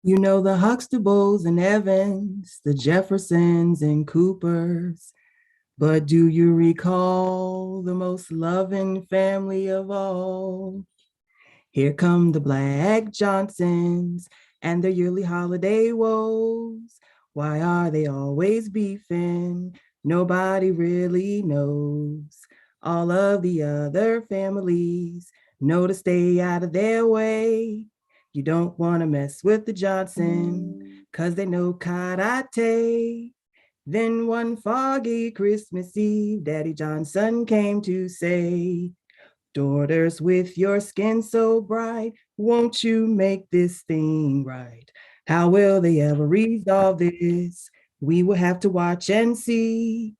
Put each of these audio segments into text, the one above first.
You know the Huxtables and Evans, the Jeffersons and Coopers. But do you recall the most loving family of all? Here come the Black Johnsons and their yearly holiday woes. Why are they always beefing? Nobody really knows. All of the other families know to stay out of their way. You don't want to mess with the Johnson because they know karate. Then one foggy Christmas Eve, Daddy Johnson came to say, daughters, with your skin so bright, won't you make this thing right? How will they ever resolve this? We will have to watch and see.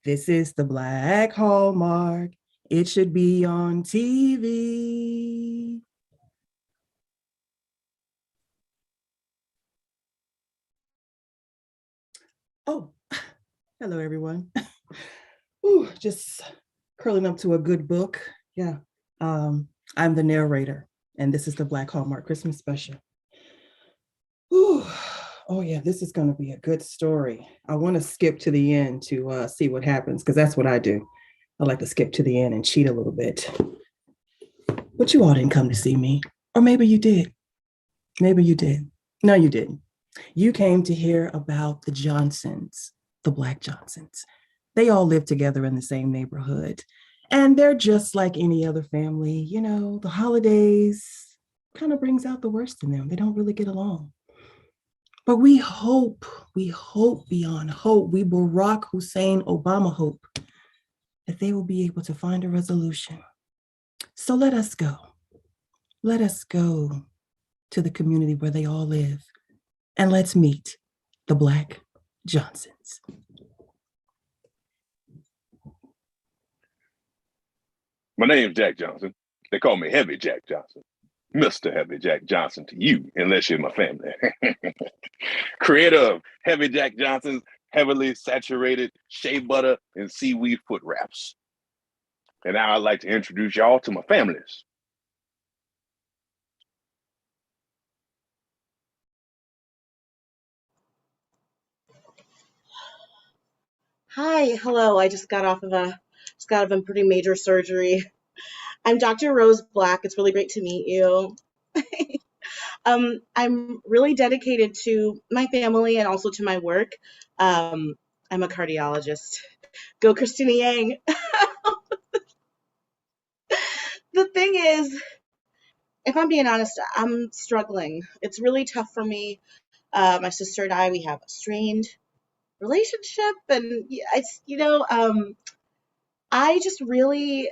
This is the Black Hallmark. It should be on TV. Oh, hello, everyone. Ooh, just curling up to a good book. Yeah. I'm the narrator, and this is the Black Hallmark Christmas special. Ooh. Oh, yeah, this is going to be a good story. I want to skip to the end to see what happens, because that's what I do. I like to skip to the end and cheat a little bit. But you all didn't come to see me. Or maybe you did. Maybe you did. No, you didn't. You came to hear about the Johnsons, the Black Johnsons. They all live together in the same neighborhood. And they're just like any other family. You know, the holidays kind of brings out the worst in them. They don't really get along. But we hope beyond hope, we Barack Hussein Obama hope that they will be able to find a resolution. So let us go. Let us go to the community where they all live and let's meet the Black Johnsons. My name's Jack Johnson. They call me Heavy Jack Johnson. Mr. Heavy Jack Johnson to you, unless you're my family. Creator of Heavy Jack Johnson's heavily saturated shea butter and seaweed foot wraps. And now I'd like to introduce y'all to my families. Hi, hello. I just got off of a pretty major surgery. I'm Dr. Rose Black. It's really great to meet you. I'm really dedicated to my family and also to my work. Um, I'm a cardiologist. Go Christina Yang. The thing is, if I'm being honest, I'm struggling. It's really tough for me. My sister and I, we have a strained relationship, and I just really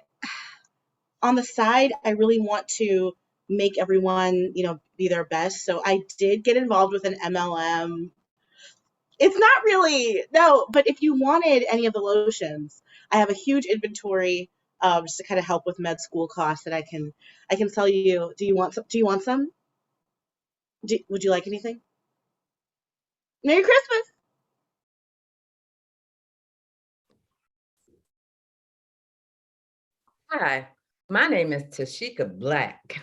on the side, I really want to make everyone, be their best. So I did get involved with an MLM. It's not really, no, but if you wanted any of the lotions, I have a huge inventory just to kind of help with med school costs that I can sell you. Do you want some? Would you like anything? Merry Christmas. Hi, my name is Tashika Black.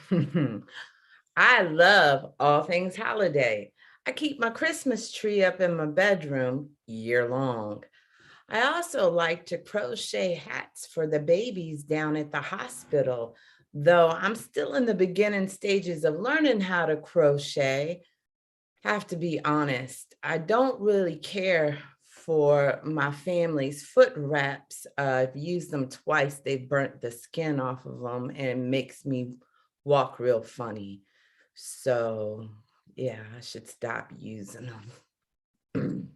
I love all things holiday. I keep my Christmas tree up in my bedroom year long. I also like to crochet hats for the babies down at the hospital, though I'm still in the beginning stages of learning how to crochet. Have to be honest, I don't really care for my family's foot wraps. I've used them twice. They've burnt the skin off of them and it makes me walk real funny. So yeah, I should stop using them.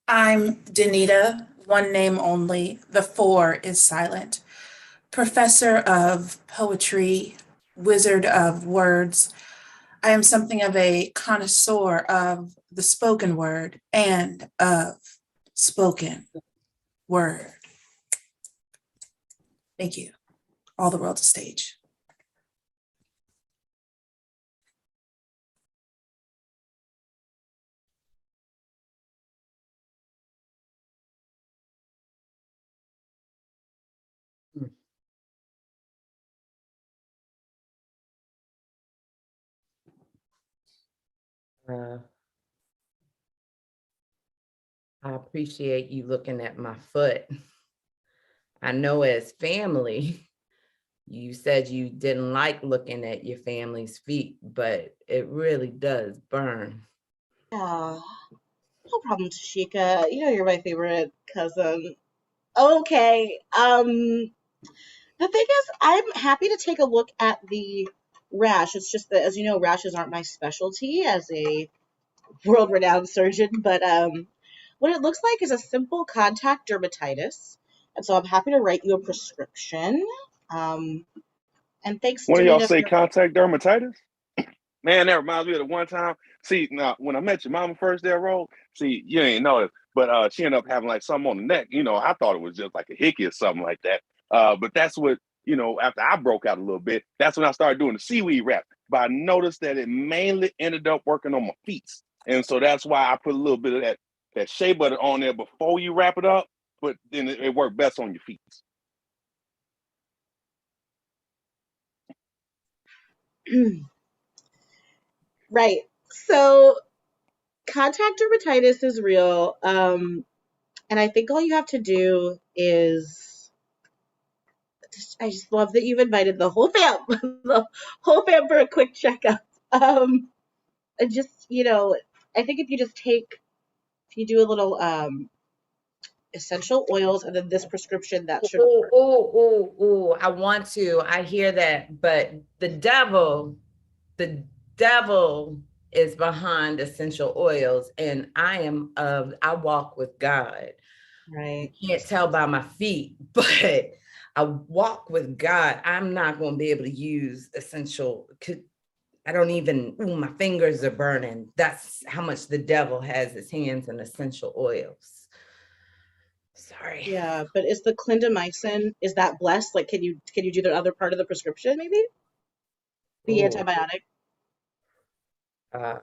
I'm Danita, one name only. The four is silent. Professor of poetry, wizard of words. I am something of a connoisseur of the spoken word and of spoken word. Thank you. All the world's a stage. Uh, I appreciate you looking at my foot. I know as family, you said you didn't like looking at your family's feet, but it really does burn. Yeah, no problem, Tashika. You know you're my favorite cousin. Okay. The thing is, I'm happy to take a look at the rash. It's just that, as you know, rashes aren't my specialty as a world-renowned surgeon, but what it looks like is a simple contact dermatitis. And so I'm happy to write you a prescription. Um, and thanks, One of y'all Danita, say for contact dermatitis? Man, that reminds me of the one time. See, now when I met your mama first there, Roll, see, you ain't know it, but she ended up having like something on the neck. I thought it was just like a hickey or something like that. But that's what, after I broke out a little bit, that's when I started doing the seaweed wrap. But I noticed that it mainly ended up working on my feet. And so that's why I put a little bit of that shea butter on there before you wrap it up, but then it worked best on your feet. right. So contact dermatitis is real. And I think all you have to do is I just love that you've invited the whole fam, the whole fam for a quick checkup. And just, I think if you do a little essential oils and then this prescription, that should Oh, work. I want to. I hear that, but the devil is behind essential oils, and I walk with God. You Right. can't tell by my feet, but I walk with God. I'm not going to be able to use essential. I don't even, my fingers are burning. That's how much the devil has his hands in essential oils. Sorry. Yeah, but is the clindamycin, is that blessed? Like, can you do the other part of the prescription maybe? The Ooh. antibiotic? Uh,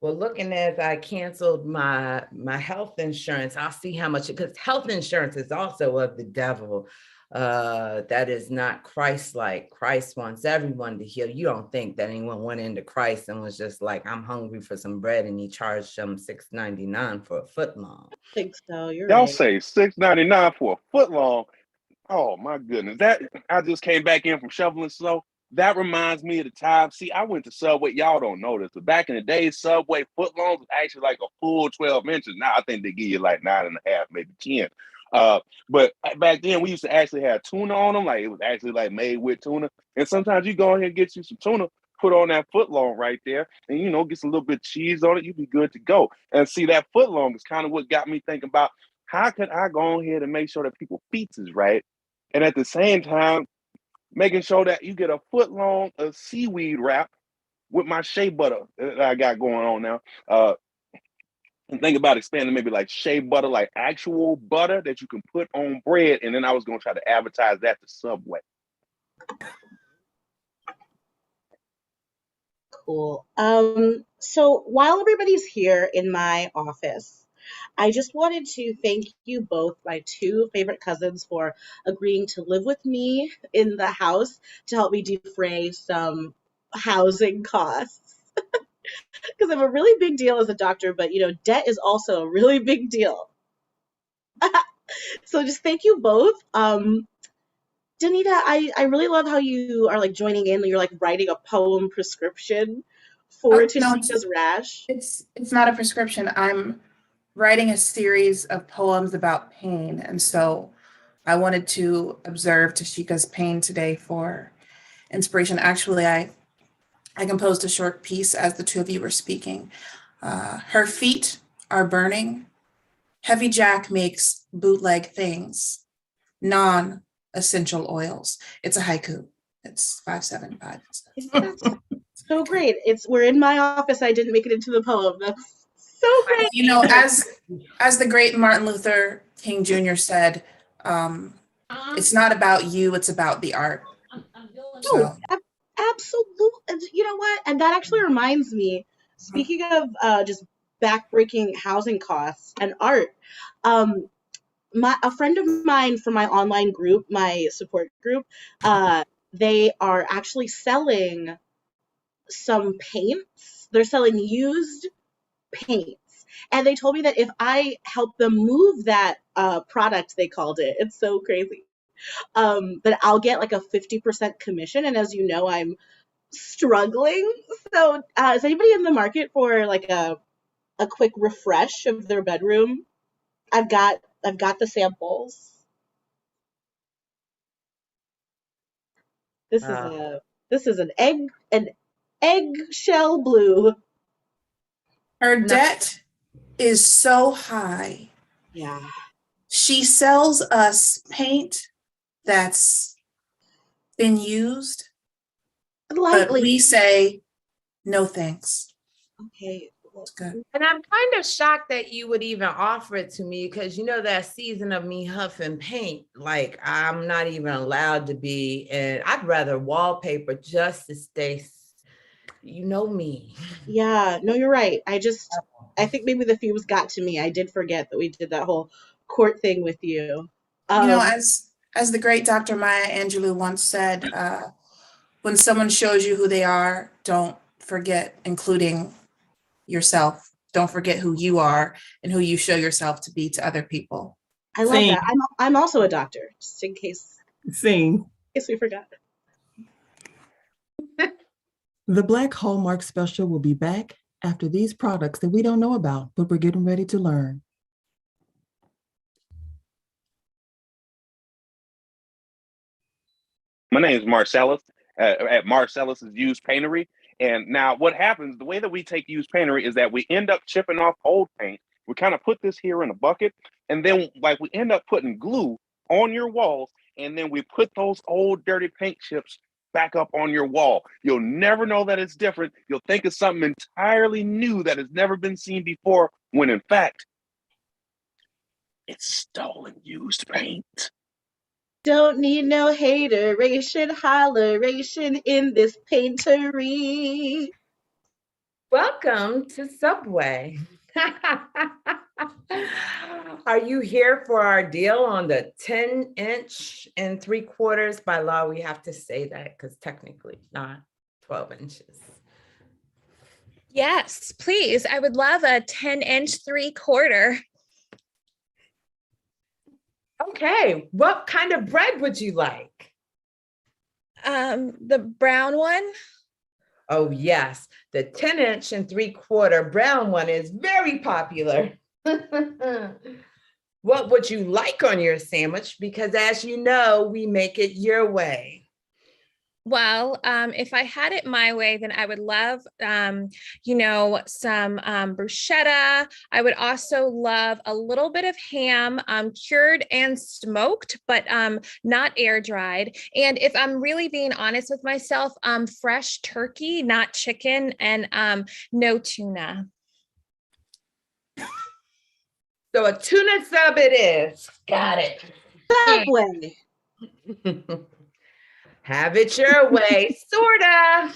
well, looking as I canceled my health insurance, I'll see how much, because health insurance is also of the devil. That is not Christ-like. Christ wants everyone to heal. You don't think that anyone went into Christ and was just like, I'm hungry for some bread, and he charged them $6.99 for a foot long. I think so. You're Y'all right. say $6.99 for a foot long. Oh my goodness. That I just came back in from shoveling snow. That reminds me of the time. See, I went to Subway. Y'all don't know this, but back in the day, Subway footlongs was actually like a full 12 inches. Now I think they give you like 9.5, maybe 10. But back then we used to actually have tuna on them, like it was actually like made with tuna. And sometimes you go ahead and get you some tuna, put on that footlong right there, and get some little bit of cheese on it, you be good to go. And see, that footlong is kind of what got me thinking about how could I go on here to make sure that people's feet is right, and at the same time making sure that you get a foot long of seaweed wrap with my shea butter that I got going on now. And think about expanding maybe like shea butter, like actual butter that you can put on bread. And then I was going to try to advertise that to Subway. Cool. So while everybody's here in my office, I just wanted to thank you both, my two favorite cousins, for agreeing to live with me in the house to help me defray some housing costs. Because I'm a really big deal as a doctor, but debt is also a really big deal. So just thank you both. Danita, I really love how you are like joining in. You're like writing a poem prescription for Oh, no, Tashika's rash. it's not a prescription. I'm writing a series of poems about pain, and so I wanted to observe Tashika's pain today for inspiration. Actually, I composed a short piece as the two of you were speaking. Her feet are burning. Heavy Jack makes bootleg things, non-essential oils. It's a haiku. It's 575. That's so great. We're in my office. I didn't make it into the poem. That's so great. As the great Martin Luther King Jr. said, it's not about you, it's about the art. No, absolutely. You know what? And that actually reminds me, speaking of just backbreaking housing costs and art, um, a friend of mine from my online group, my support group, they are actually selling some paints. They're selling used paints. And they told me that if I help them move that product, they called it, it's so crazy, that I'll get like a 50% commission. And as you know, I'm struggling. So is anybody in the market for like a quick refresh of their bedroom? I've got the samples. This is Wow. an eggshell blue. Her No. debt is so high. Yeah. She sells us paint that's been used, but Lightly. we say, no thanks. Okay. It's good. And I'm kind of shocked that you would even offer it to me because you know that season of me huffing paint, like I'm not even allowed to be, and I'd rather wallpaper just to stay, you know me. Yeah, no, you're right. I think maybe the fumes got to me. I did forget that we did that whole court thing with you. You know, Um, as the great Dr. Maya Angelou once said, when someone shows you who they are, don't forget including yourself. Don't forget who you are and who you show yourself to be to other people. I love Same. that. I'm also a doctor, just in case Same. we forgot. The Black Hallmark special will be back after these products that we don't know about, but we're getting ready to learn. My name is Marcellus at Marcellus's Used Paintery. And now what happens, the way that we take used paintery is that we end up chipping off old paint. We kind of put this here in a bucket, and then like we end up putting glue on your walls, and then we put those old dirty paint chips back up on your wall. You'll never know that it's different. You'll think it's something entirely new that has never been seen before, when in fact, it's stolen used paint. Don't need no hateration, holleration in this paintery. Welcome to Subway. Are you here for our deal on the 10-inch and 3/4? By law, we have to say that because technically not 12 inches. Yes, please. I would love a 10-inch 3/4. Okay, what kind of bread would you like? The brown one. Oh yes, the 10-inch and 3/4 brown one is very popular. What would you like on your sandwich? Because as you know, we make it your way. Well, if I had it my way, then I would love, some bruschetta. I would also love a little bit of ham, cured and smoked, but not air dried. And if I'm really being honest with myself, fresh turkey, not chicken, and no tuna. So a tuna sub it is. Got it. Subway. Have it your way, sorta.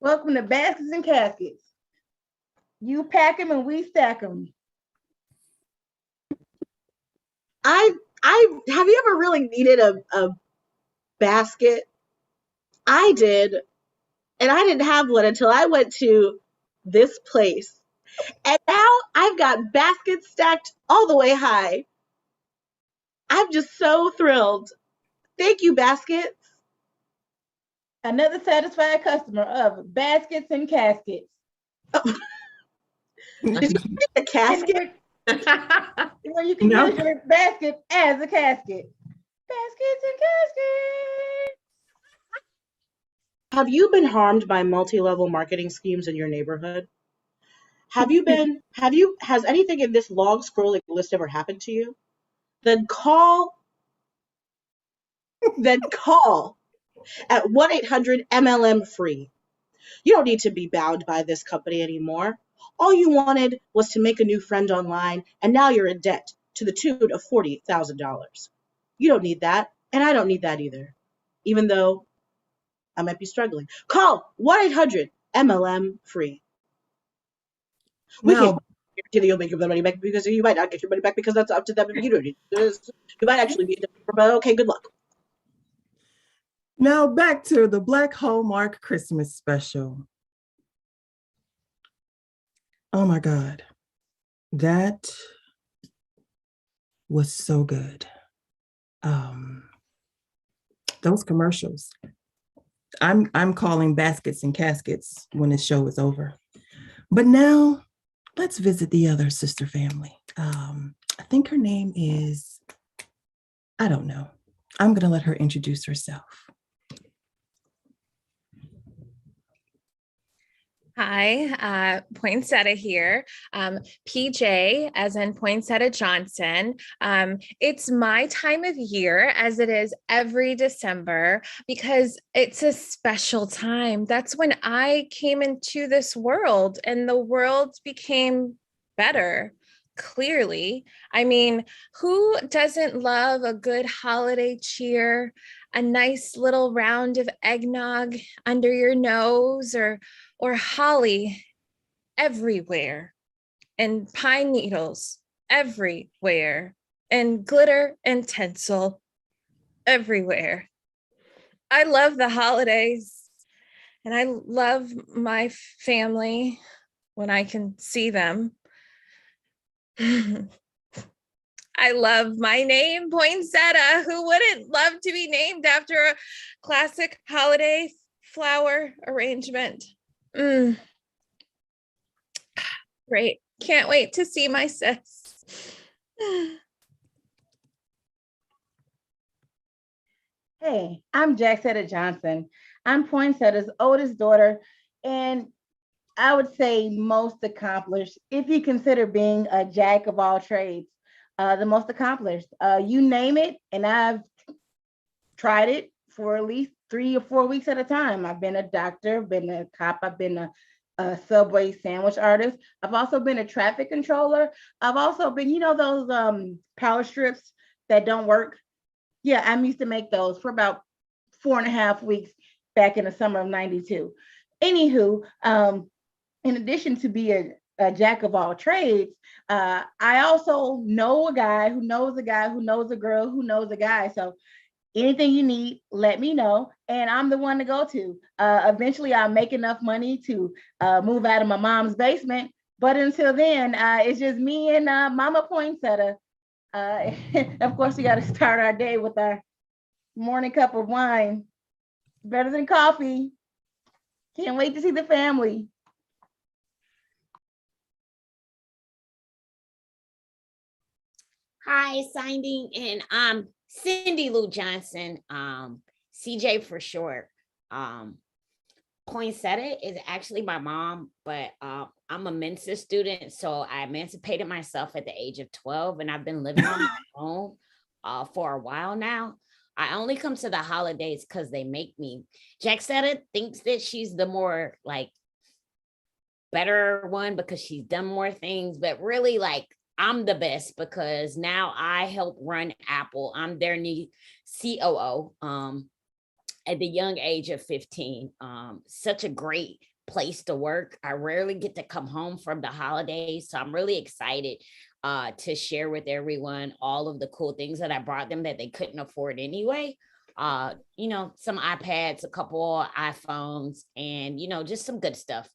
Welcome to Baskets and Caskets. You pack them and we stack them. I have you ever really needed a basket? I did, and I didn't have one until I went to this place. And now I've got baskets stacked all the way high. I'm just so thrilled. Thank you, Baskets. Another satisfied customer of Baskets and Caskets. Did you get the casket? Where you can No. use your basket as a casket. Baskets and Caskets. Have you been harmed by multi-level marketing schemes in your neighborhood? Has anything in this long scrolling list ever happened to you? Then call at 1-800-MLM-FREE. You don't need to be bound by this company anymore. All you wanted was to make a new friend online, and now you're in debt to the tune of $40,000. You don't need that, and I don't need that either, even though I might be struggling. Call 1-800-MLM-FREE. We Now, can't guarantee that you'll make your money back, because you might not get your money back because that's up to them. You don't need this. You might actually be in debt, but okay, good luck. Now back to the Black Hallmark Christmas special. Oh my God. That was so good. Those commercials. I'm calling baskets and caskets when this show is over. But now let's visit the other sister family. I think her name is, I don't know. I'm gonna let her introduce herself. Hi, Poinsettia here. PJ, as in Poinsettia Johnson. It's my time of year, as it is every December, because it's a special time. That's when I came into this world, and the world became better. Clearly, I mean, who doesn't love a good holiday cheer, a nice little round of eggnog under your nose, or holly everywhere, and pine needles everywhere, and glitter and tinsel everywhere. I love the holidays, and I love my family when I can see them. I love my name, Poinsettia. Who wouldn't love to be named after a classic holiday flower arrangement? Great. Can't wait to see my sis. Hey, I'm Jacksetta Johnson. I'm Poinsettia's oldest daughter, and I would say most accomplished, if you consider being a jack of all trades, the most accomplished. You name it, and I've tried it for at least 3 or 4 weeks at a time. I've been a doctor, been a cop, I've been a Subway sandwich artist. I've also been a traffic controller. I've also been, those power strips that don't work. Yeah, I'm used to make those for about 4.5 weeks back in the summer of '92. Anywho, in addition to be a jack of all trades, I also know a guy who knows a guy who knows a girl who knows a guy. So anything you need, let me know, and I'm the one to go to. Eventually, I'll make enough money to move out of my mom's basement. But until then, it's just me and Mama Poinsettia. Of course, we got to start our day with our morning cup of wine. Better than coffee. Can't wait to see the family. Hi, signing in. Cindy Lou Johnson, CJ for short. Poinsettia is actually my mom, but I'm a Mensa student, so I emancipated myself at the age of 12, and I've been living on my own for a while now. I only come to the holidays because they make me. Jacksetta thinks that she's the more better one because she's done more things, but really I'm the best because now I help run Apple. I'm their new COO at the young age of 15. Such a great place to work. I rarely get to come home from the holidays, so I'm really excited to share with everyone all of the cool things that I brought them that they couldn't afford anyway. Some iPads, a couple iPhones, and just some good stuff.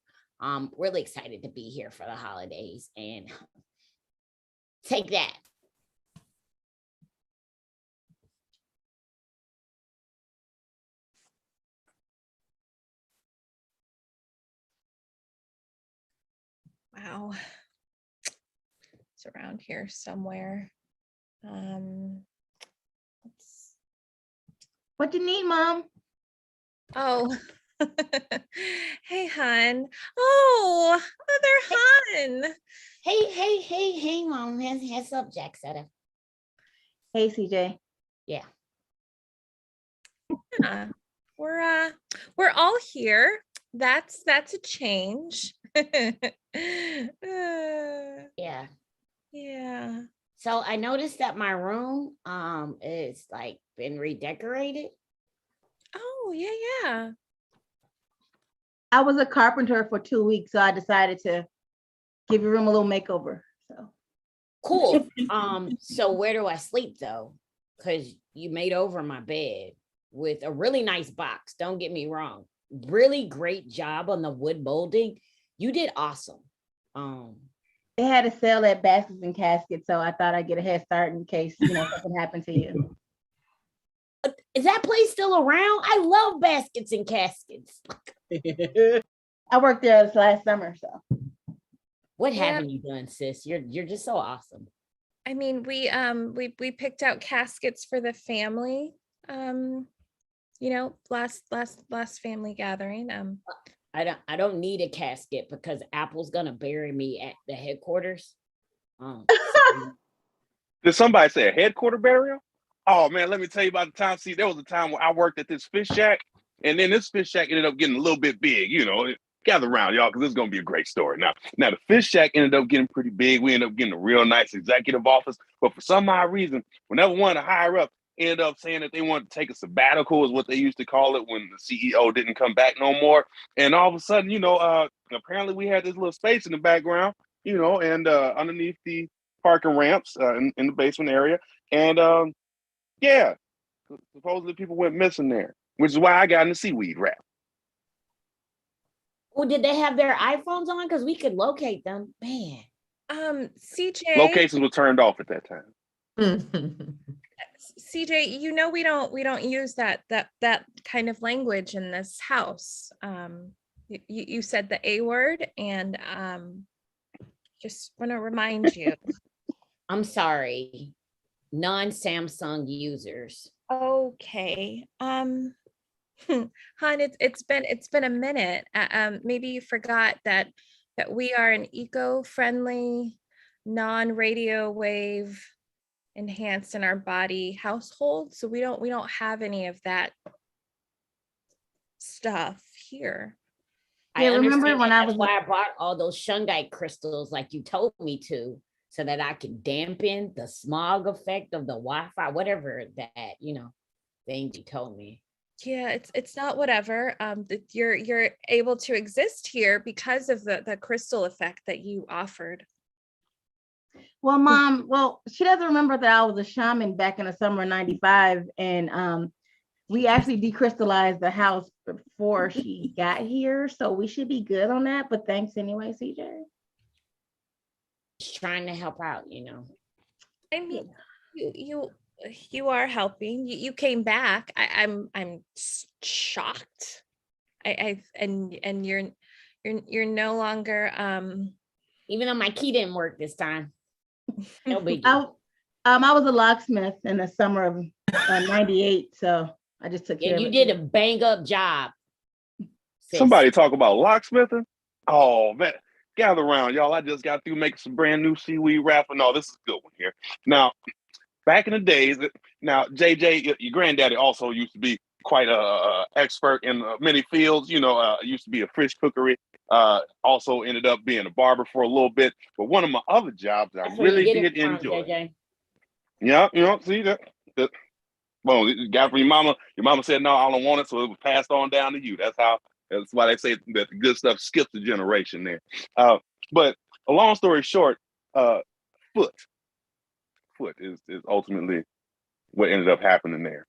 Really excited to be here for the holidays, and take that. Wow. It's around here somewhere. What you need, Mom? Oh. Hey, hun. Oh, other hun. Hey, Mom. Heads up, Jacksetta. Hey, CJ. Yeah. Yeah. We're all here. That's a change. Yeah. Yeah. So I noticed that my room is been redecorated. Oh, yeah. I was a carpenter for 2 weeks, so I decided to give your room a little makeover. So cool. So where do I sleep though? Because you made over my bed. with a really nice box. Don't get me wrong. Really great job on the wood molding. You did awesome. They had a sale at Baskets and Caskets, so I thought I'd get a head start in case, something happened to you. Is that place still around? I love Baskets and Caskets. I worked there this last summer, so. What haven't you done, sis? You're just so awesome. I mean, we picked out caskets for the family. Last family gathering. I don't need a casket because Apple's gonna bury me at the headquarters. Did somebody say a headquarter burial? Oh man, let me tell you about the time. See, there was a time when I worked at this fish shack, and then this fish shack ended up getting a little bit big. Gather around, y'all, because this is gonna be a great story. Now the fish shack ended up getting pretty big. We ended up getting a real nice executive office, but for some odd reason, whenever one of the higher up ended up saying that they wanted to take a sabbatical, is what they used to call it when the CEO didn't come back no more. And all of a sudden, apparently we had this little space in the background, and underneath the parking ramps in the basement area, and yeah, supposedly people went missing there, which is why I got in the seaweed wrap. Well, did they have their iPhones on? Because we could locate them. Man. CJ. Locations were turned off at that time. CJ, we don't use that kind of language in this house. You said the A word, and just want to remind you. I'm sorry. Non-Samsung users. Okay. Hun, it's been a minute. Maybe you forgot that we are an eco-friendly, non-radio wave enhanced in our body household. So we don't have any of that stuff here. I remember when that's why I bought all those shungite crystals like you told me to, so that I can dampen the smog effect of the Wi-Fi, whatever that, thing you told me. Yeah, it's not whatever. You're able to exist here because of the crystal effect that you offered. Well, Mom, she doesn't remember that I was a shaman back in the summer of '95, and we actually decrystallized the house before she got here, so we should be good on that. But thanks anyway, CJ. Just trying to help out, I mean, you are helping. You came back. I'm shocked. And you're no longer even though my key didn't work this time. No biggie. I was a locksmith in the summer of '98, so I just took care of it. And you did a bang up job. Sis. Somebody talk about locksmithing. Oh man, gather around, y'all. I just got through making some brand new seaweed wrap. No, this is a good one here. Now, back in the days, JJ, your granddaddy also used to be quite a expert in many fields. Used to be a fish cookery. Also ended up being a barber for a little bit. But one of my other jobs I really did enjoy. JJ. Yeah, see that. Well, you got from your mama. Your mama said no, I don't want it, so it was passed on down to you. That's why they say that the good stuff skips the generation there. But a long story short, foot is ultimately what ended up happening there.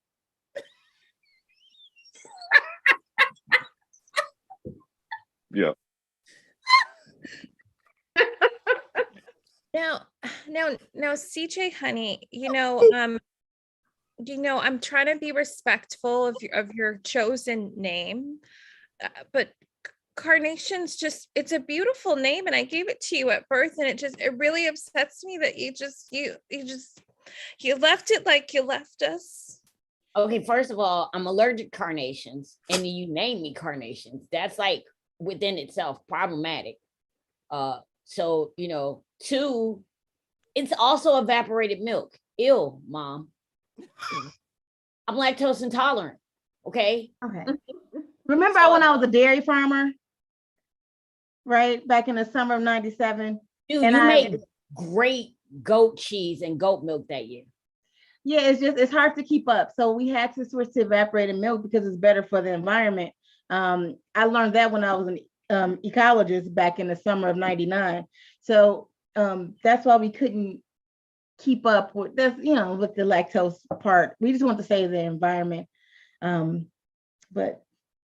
Yeah. Now, CJ, honey, I'm trying to be respectful of your chosen name, but Carnation's it's a beautiful name, and I gave it to you at birth, and it really upsets me that you left it like you left us. Okay, first of all, I'm allergic to carnations, and you named me carnations. That's like within itself problematic. So, two, it's also evaporated milk. Ew, Mom. I'm lactose intolerant. Okay. Remember when I was a dairy farmer, right? Back in the summer of '97. Dude, and you made great goat cheese and goat milk that year. Yeah, it's hard to keep up. So we had to switch to evaporated milk because it's better for the environment. I learned that when I was an ecologist back in the summer of '99. So that's why we couldn't keep up with this, with the lactose part. We just want to save the environment. But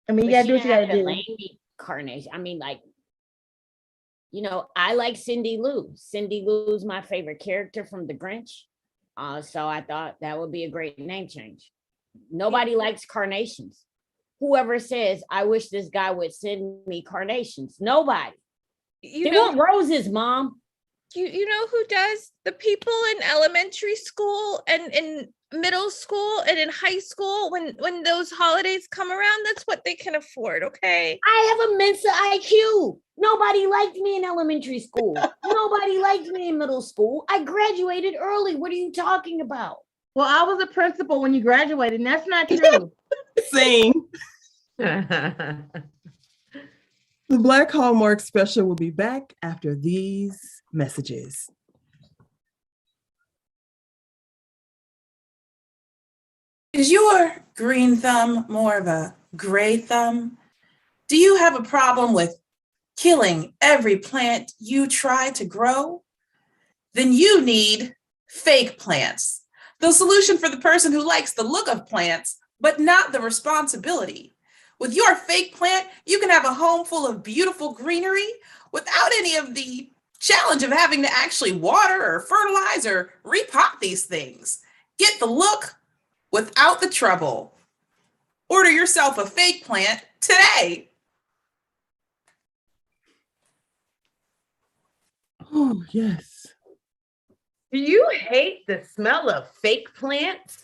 I mean, you But gotta she do what you didn't gotta have to do. name me Carnation. I mean, like, I like Cindy Lou. Cindy Lou's my favorite character from The Grinch. So I thought that would be a great name change. Nobody likes carnations. Whoever says, I wish this guy would send me carnations. Nobody. They want roses, Mom. You know who does? The people in elementary school and in middle school and in high school, when those holidays come around, that's what they can afford. Okay. I have a Mensa IQ. Nobody liked me in elementary school. Nobody liked me in middle school. I graduated early. What are you talking about? Well, I was a principal when you graduated, and that's not true. Same. The Black Hallmark special will be back after these messages. Is your green thumb more of a gray thumb? Do you have a problem with killing every plant you try to grow? Then you need fake plants, the solution for the person who likes the look of plants, but not the responsibility. With your fake plant, you can have a home full of beautiful greenery without any of the challenge of having to actually water or fertilize or repot these things. Get the look without the trouble. Order yourself a fake plant today. Oh, yes. Do you hate the smell of fake plants?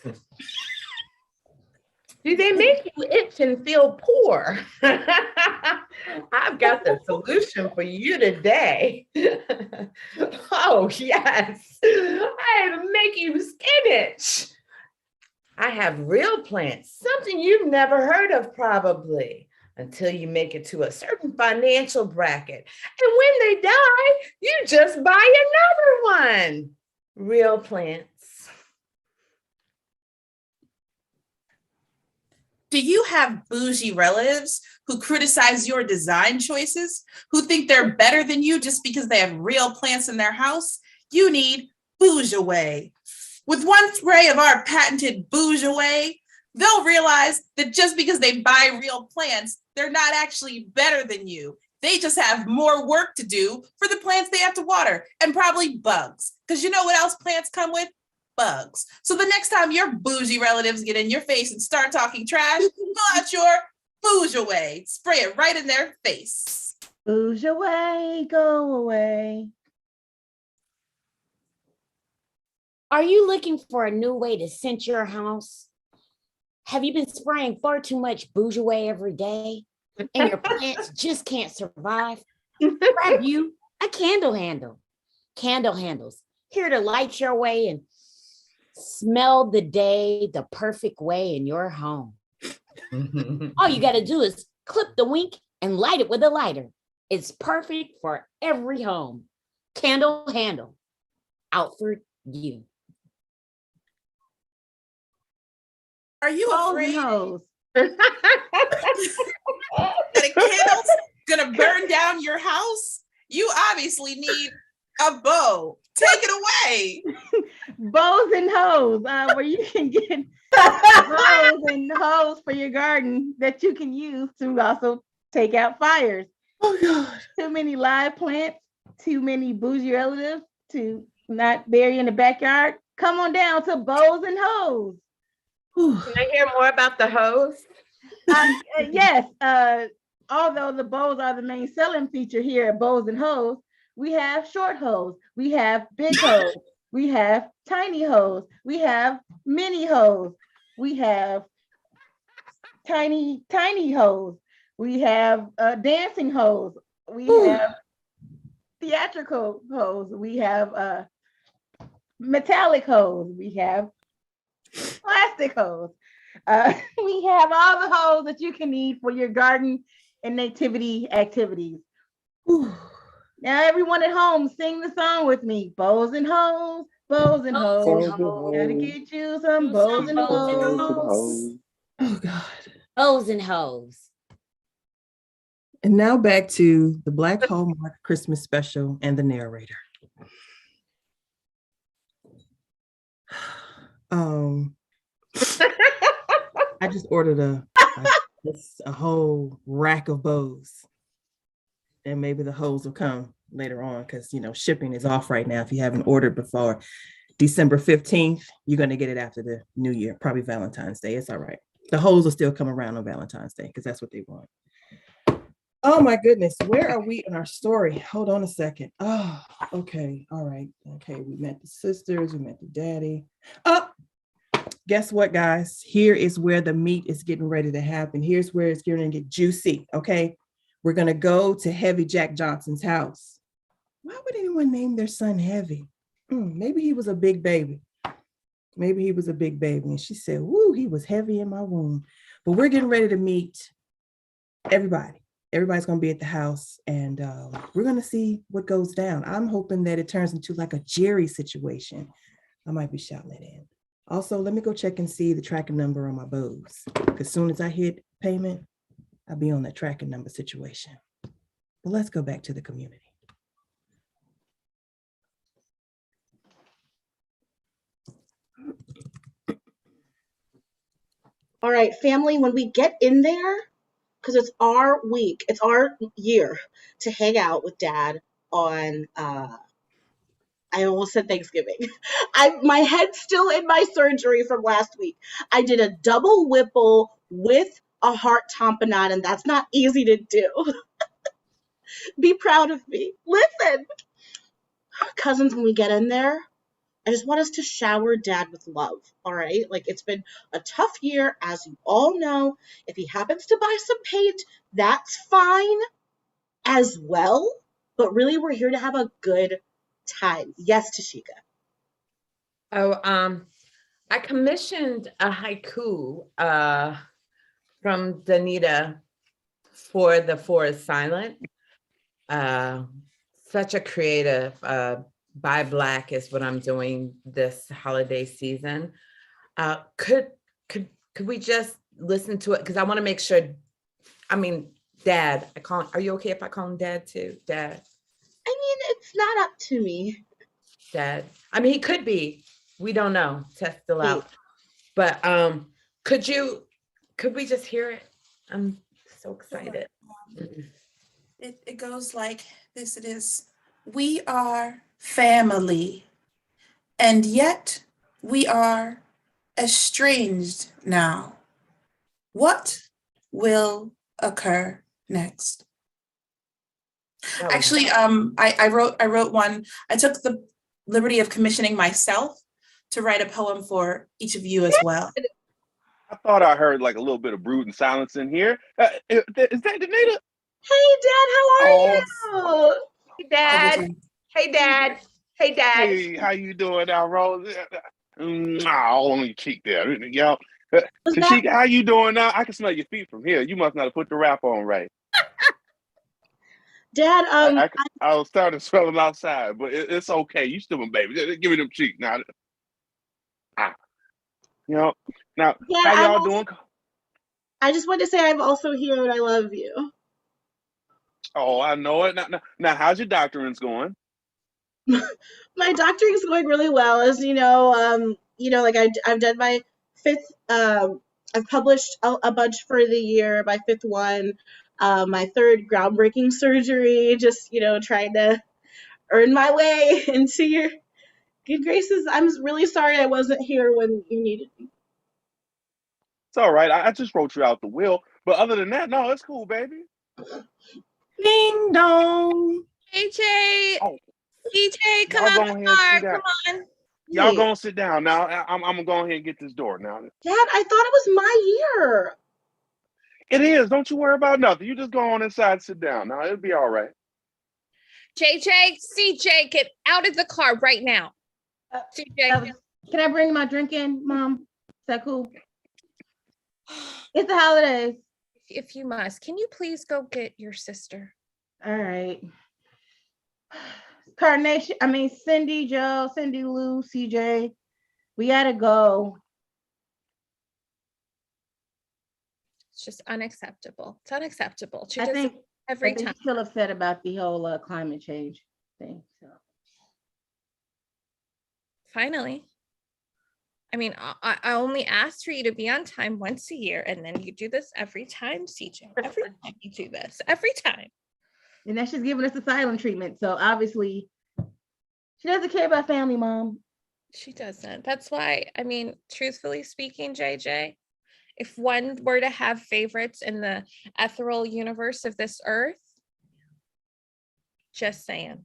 Do they make you itch and feel poor? I've got the solution for you today. Oh, yes. I make you skin itch. I have real plants, something you've never heard of probably, until you make it to a certain financial bracket. And when they die, you just buy another one. Real plants. Do you have bougie relatives who criticize your design choices, who think they're better than you just because they have real plants in their house? You need Bougie Away. With one spray of our patented Bougie Away, they'll realize that just because they buy real plants, they're not actually better than you. They just have more work to do for the plants they have to water, and probably bugs. Because you know what else plants come with? Bugs. So the next time your bougie relatives get in your face and start talking trash, pull out your Bougie Away. Spray it right in their face. Bougie away, go away. Are you looking for a new way to scent your house? Have you been spraying far too much Bougie Away every day and your plants just can't survive? Grab you a candle handle. Candle handles, here to light your way and smell the day the perfect way in your home. All you got to do is clip the wink and light it with a lighter. It's perfect for every home. Candle handle, out for you. Are you afraid Hoes. that a candle's gonna burn down your house? You obviously need a bow. Take it away. Bows and hoes, where you can get bows and hoes for your garden that you can use to also take out fires. Oh, God. Too many live plants, too many bougie relatives to not bury in the backyard. Come on down to bows and hoes. Whew. Can I hear more about the hose? Yes, although the bows are the main selling feature here at Bows and Hoes, we have short hose, we have big hose, we have tiny hose, we have mini hose, we have tiny hose, we have dancing hose, we have theatrical hose, we have metallic hose, we have plastic hose. We have all the hose that you can need for your garden and nativity activities. Whew. Now, everyone at home, sing the song with me. Bows and hoes, bows and hoes. Gotta get you some bows and hoes. Oh, God. Bows and hoes. And now back to the Black Hallmark Christmas special and the narrator. I just ordered a whole rack of bows, and maybe the hose will come later on because shipping is off right now. If you haven't ordered before December 15th, you're gonna get it after the New Year, probably Valentine's Day. It's all right. The hose will still come around on Valentine's Day because that's what they want. Oh my goodness, where are we in our story? Hold on a second. Oh, okay, all right. Okay, we met the sisters, we met the daddy. Oh, guess what, guys? Here is where the meat is getting ready to happen. Here's where it's going to get juicy, okay? We're going to go to Heavy Jack Johnson's house. Why would anyone name their son Heavy? Maybe he was a big baby. Maybe he was a big baby. And she said, woo, he was heavy in my womb. But we're getting ready to meet everybody. Everybody's going to be at the house, and we're going to see what goes down. I'm hoping that it turns into like a Jerry situation. I might be shouting it in. Also, let me go check and see the tracking number on my bows. As soon as I hit payment, I'll be on that tracking number situation. But let's go back to the community. All right, family, when we get in there, because it's our week, it's our year to hang out with Dad on, I almost said Thanksgiving. My head's still in my surgery from last week. I did a double Whipple with a heart tamponade, and that's not easy to do. Be proud of me. Listen, cousins, when we get in there, I just want us to shower Dad with love, all right? Like, it's been a tough year, as you all know. If he happens to buy some paint, that's fine as well. But really, we're here to have a good time. Yes, Tashika. Oh, I commissioned a haiku from Danita for The Forest Silent. Such a creative, by Black is what I'm doing this holiday season. Could we just listen to it? Because I want to make sure, Dad, are you okay if I call him Dad too? Dad. I mean, it's not up to me. Dad. He could be. We don't know. Test still out. But could we just hear it? I'm so excited. It goes like this. It is, we are family, and yet we are estranged now. What will occur next? Actually, I wrote one. I took the liberty of commissioning myself to write a poem for each of you as well. I thought I heard like a little bit of brooding silence in here. Is that Danita? Hey, Dad, how are you? Hey, Dad. Hey, Dad. Hey, Dad. Hey, how you doing now, Rose? All on your cheek there, y'all. Tashika, how you doing now? I can smell your feet from here. You must not have put the wrap on right. Dad, I was starting to smell them outside, but it's okay. You still my baby. Give me them cheeks now. Now, yeah, how y'all doing? I just wanted to say I'm also here and I love you. Oh, I know it. Now how's your doctorings going? My doctoring is going really well. As you know, like I've done my fifth. I've published a bunch for the year. My fifth one. My third groundbreaking surgery. Just trying to earn my way into your good graces. I'm really sorry I wasn't here when you needed me. It's all right. I just wrote you out the will. But other than that, no, it's cool, baby. Ding dong. AJ. Oh. DJ, come out the car. Come on. Y'all gonna sit down now. I'm gonna go ahead and get this door now. Dad, I thought it was my year. It is. Don't you worry about nothing. You just go on inside and sit down. Now it'll be all right. JJ, CJ, get out of the car right now. CJ. Can I bring my drink in, Mom? Is that cool? It's the holidays. If you must, can you please go get your sister? All right. Carnation, Cindy, Joe, Cindy, Lou, CJ, we gotta go. It's just unacceptable. It's unacceptable. I think every time. She's still upset about the whole climate change thing. So. Finally. I mean, I only asked for you to be on time once a year, and then you do this every time, CJ. Every time you do this, every time. And then she's giving us the silent treatment. So obviously, she doesn't care about family, Mom. She doesn't. That's why, I mean, truthfully speaking, JJ, if one were to have favorites in the ethereal universe of this earth, just saying.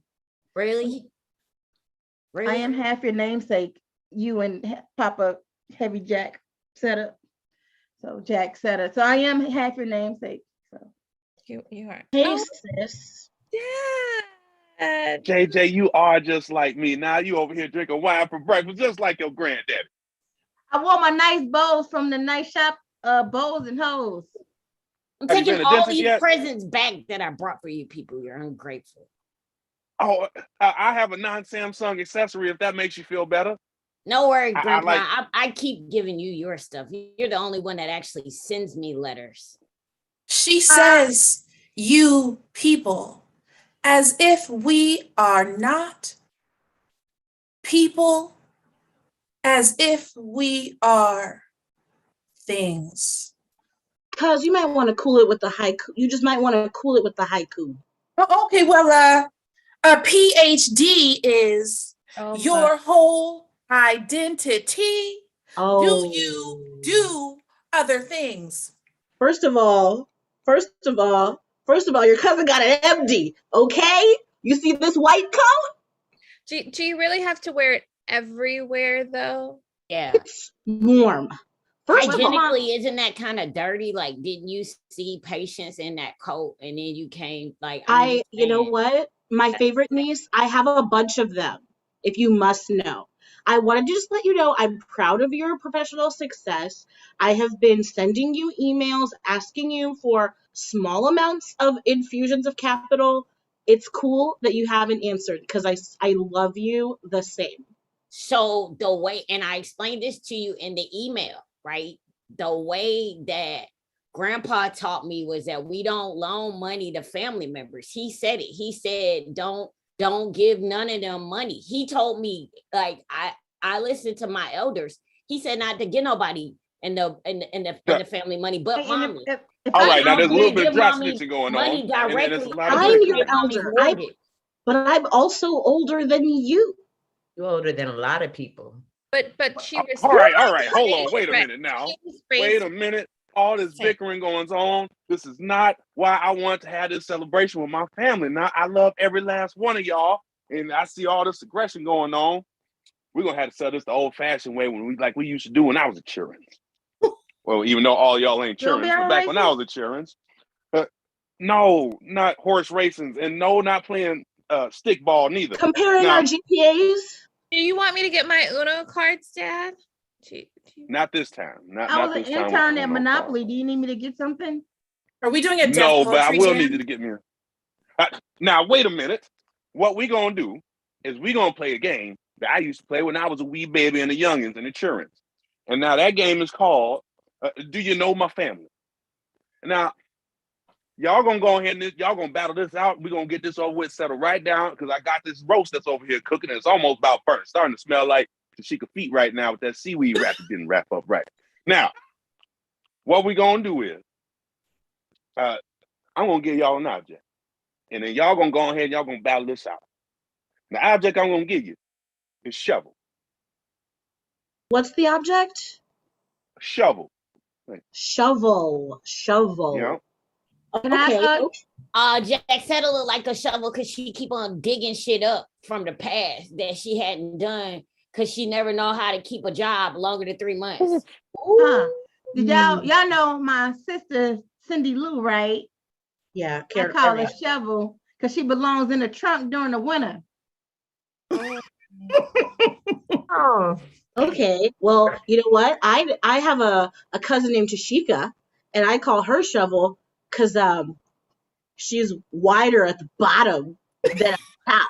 Really? Really? I am half your namesake. You and Papa Heavy Jack set up. So Jack set up. So I am half your namesake. So You are. Hey, Oh, sis. Dad. JJ, you are just like me. Now you over here drinking wine for breakfast, just like your granddaddy. I wore my nice bows from the nice shop, bows and hose. I'm Have you taking been to all dentist these yet? presents back that I brought for you people. You're ungrateful. Oh, I have a non-Samsung accessory if that makes you feel better. No worries, I Grandpa. like- I keep giving you your stuff. You're the only one that actually sends me letters. She says, you people, as if we are not people, as if we are things. Cuz you might want to cool it with the haiku. You just might want to cool it with the haiku. Oh, okay, well, a PhD is Oh, your whole identity. Oh. Do you do other things? First of all, your cousin got an MD, okay? You see this white coat? do you really have to wear it everywhere though? Yeah. It's warm. First of all, Hygienically, isn't that kind of dirty? Like, didn't you see patients in that coat and then you came like you know what? My favorite niece, I have a bunch of them, if you must know. I wanted to just let you know I'm proud of your professional success. I have been sending you emails asking you for small amounts of infusions of capital. It's cool that you haven't answered because I love you the same. So the way, and I explained this to you in the email, right? The way that Grandpa taught me was that we don't loan money to family members. He said it. He said, don't give none of them money. He told me, like, I listened to my elders. He said not to give nobody in the family money, but mommy. All right, now there's a little bit of Give drop mommy snitching going money on. directly. And there's a lot of I'm drinking your going on. elder. Mortgage. But I'm also older than you. You're older than a lot of people. But she was All right, hold on. Wait a Right. minute now. She was raised- Wait a minute. All this bickering going on. This is not why I want to have this celebration with my family. Now, I love every last one of y'all, and I see all this aggression going on. We're going to have to sell this the old-fashioned way we used to do when I was a children. Well, even though all y'all ain't Don't be children, but back when I was a children. No, not horse racing, and no, not playing stickball neither. Comparing Now, our GPAs. Do you want me to get my Uno cards, Dad? not this time. I was an intern at Monopoly. Do you need me to get something? Are we doing a deaf No, but I poetry will jam? need you to get me. Now, wait a minute. What we gonna do is we gonna play a game that I used to play when I was a wee baby and the youngins and the children. And now that game is called Do You Know My Family? Now, y'all gonna go ahead and y'all gonna battle this out. We're gonna get this over with, settle right down, because I got this roast that's over here cooking, and it's almost about burnt. Starting to smell like Tashika feet right now with that seaweed wrap that didn't wrap up right. Now, what we gonna do is I'm gonna give y'all an object. And then y'all gonna go ahead and y'all gonna battle this out. The object I'm gonna give you is shovel. What's the object? Shovel. Shovel. Yeah. Can I ask Jack said it look like a shovel because she keep on digging shit up from the past that she hadn't done because she never know how to keep a job longer than 3 months. Did y'all know my sister Cindy Lou, right? Yeah, I call her shovel because she belongs in the trunk during the winter. Oh. Okay. Well, you know what? I have a cousin named Tashika, and I call her shovel because she's wider at the bottom than at the top.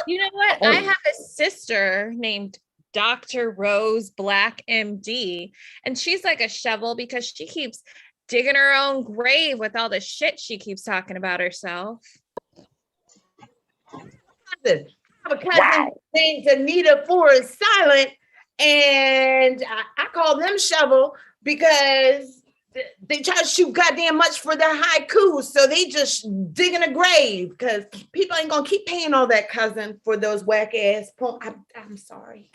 You know what? I have a sister named Dr. Rose Black MD, and she's like a shovel because she keeps digging her own grave with all the shit she keeps talking about herself. I have a cousin named Anita Forrest Silent, And I call them shovel because they try to shoot goddamn much for their haikus. So they just digging a grave because people ain't gonna keep paying all that, cousin, for those whack ass poems. I'm sorry.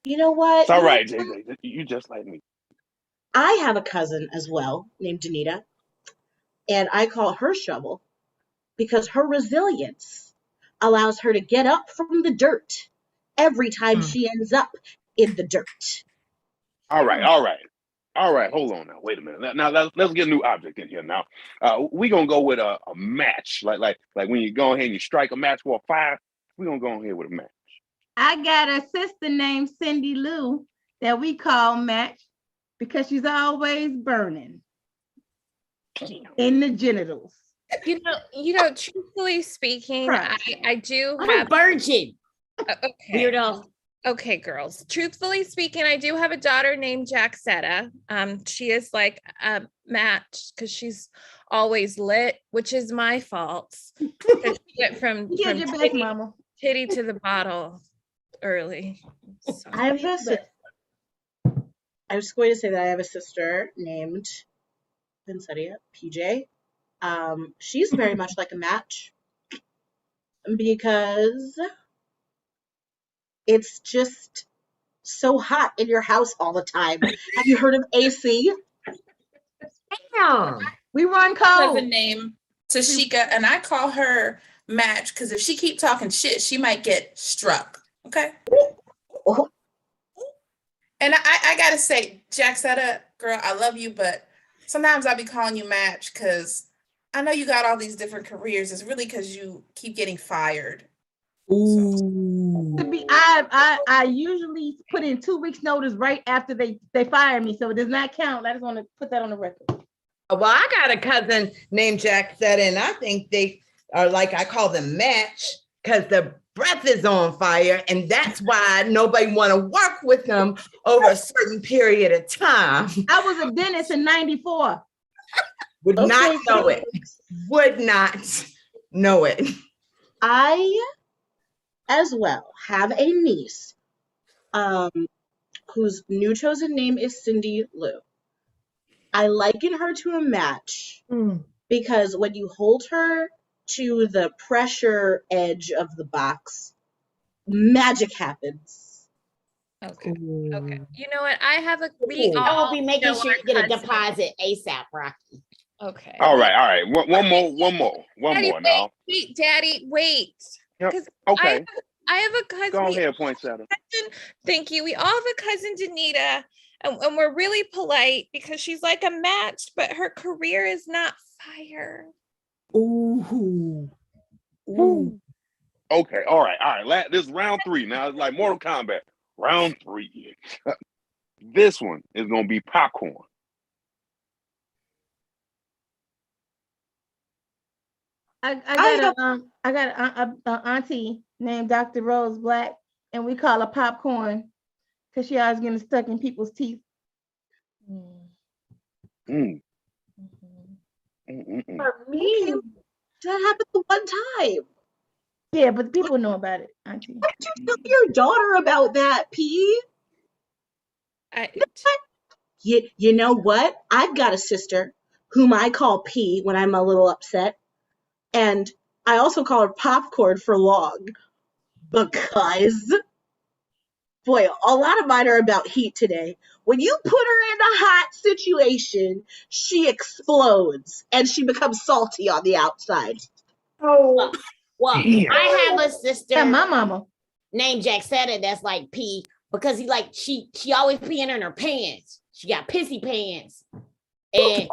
You know what? It's all right, JJ. You just like me. I have a cousin as well named Danita, and I call her shovel because her resilience allows her to get up from the dirt every time she ends up in the dirt. All right. Hold on now. Wait a minute. Now let's get a new object in here. Now, we gonna go with a match, like when you go ahead and you strike a match for a fire. We gonna go ahead with a match. I got a sister named Cindy Lou that we call Match because she's always burning in the genitals. You know, truthfully speaking, I do I'm have a virgin. okay. Weirdo. Okay, girls. Truthfully speaking, I do have a daughter named Jacksetta. She is like a match because she's always lit, which is my fault. Because she went from Get your best, mama. titty to the bottle early. So. I have a sister. I was going to say that I have a sister named Vincetia, PJ. She's very much like a match because it's just so hot in your house all the time. Have you heard of AC? Damn. We run cold. Cousin named Tashika, and I call her Match because if she keep talking shit, she might get struck. Okay. Oh. And I gotta say, Jacksetta, girl, I love you, but sometimes I be calling you Match because I know you got all these different careers. It's really because you keep getting fired. Ooh. I usually put in 2 weeks notice right after they fire me, so it does not count. I just want to put that on the record. Well, I got a cousin named Jacksetta, and I think they are like, I call them match because their breath is on fire, and that's why nobody want to work with them over a certain period of time. I was a dentist in '94. Would not know it. Would not know it. I, as well, have a niece whose new chosen name is Cindy Lou. I liken her to a match because when you hold her to the pressure edge of the box, magic happens. Okay. Okay. You know what? I have a I will be making sure you get a deposit ASAP, Rocky. Okay. All right. One more now. Wait, Daddy, wait. Yep. Okay. I have a cousin. Go ahead, Poinsettia. Thank you. We all have a cousin, Danita, and we're really polite because she's like a match, but her career is not fire. Ooh. Okay. All right. This is round 3 now. It's like Mortal Kombat. Round 3. This one is gonna be popcorn. I got an auntie named Dr. Rose Black, and we call her popcorn because she always getting stuck in people's teeth. For me, that happened the one time. Yeah, but people know about it, auntie. Why did you tell your daughter about that, P? You know what? I've got a sister whom I call P when I'm a little upset. And I also call her popcorn for long because, boy, a lot of mine are about heat today. When you put her in a hot situation, she explodes and she becomes salty on the outside. Oh, well, I have a sister. And my mama named Jacksetta that's like P because she always peeing in her pants. She got pissy pants. And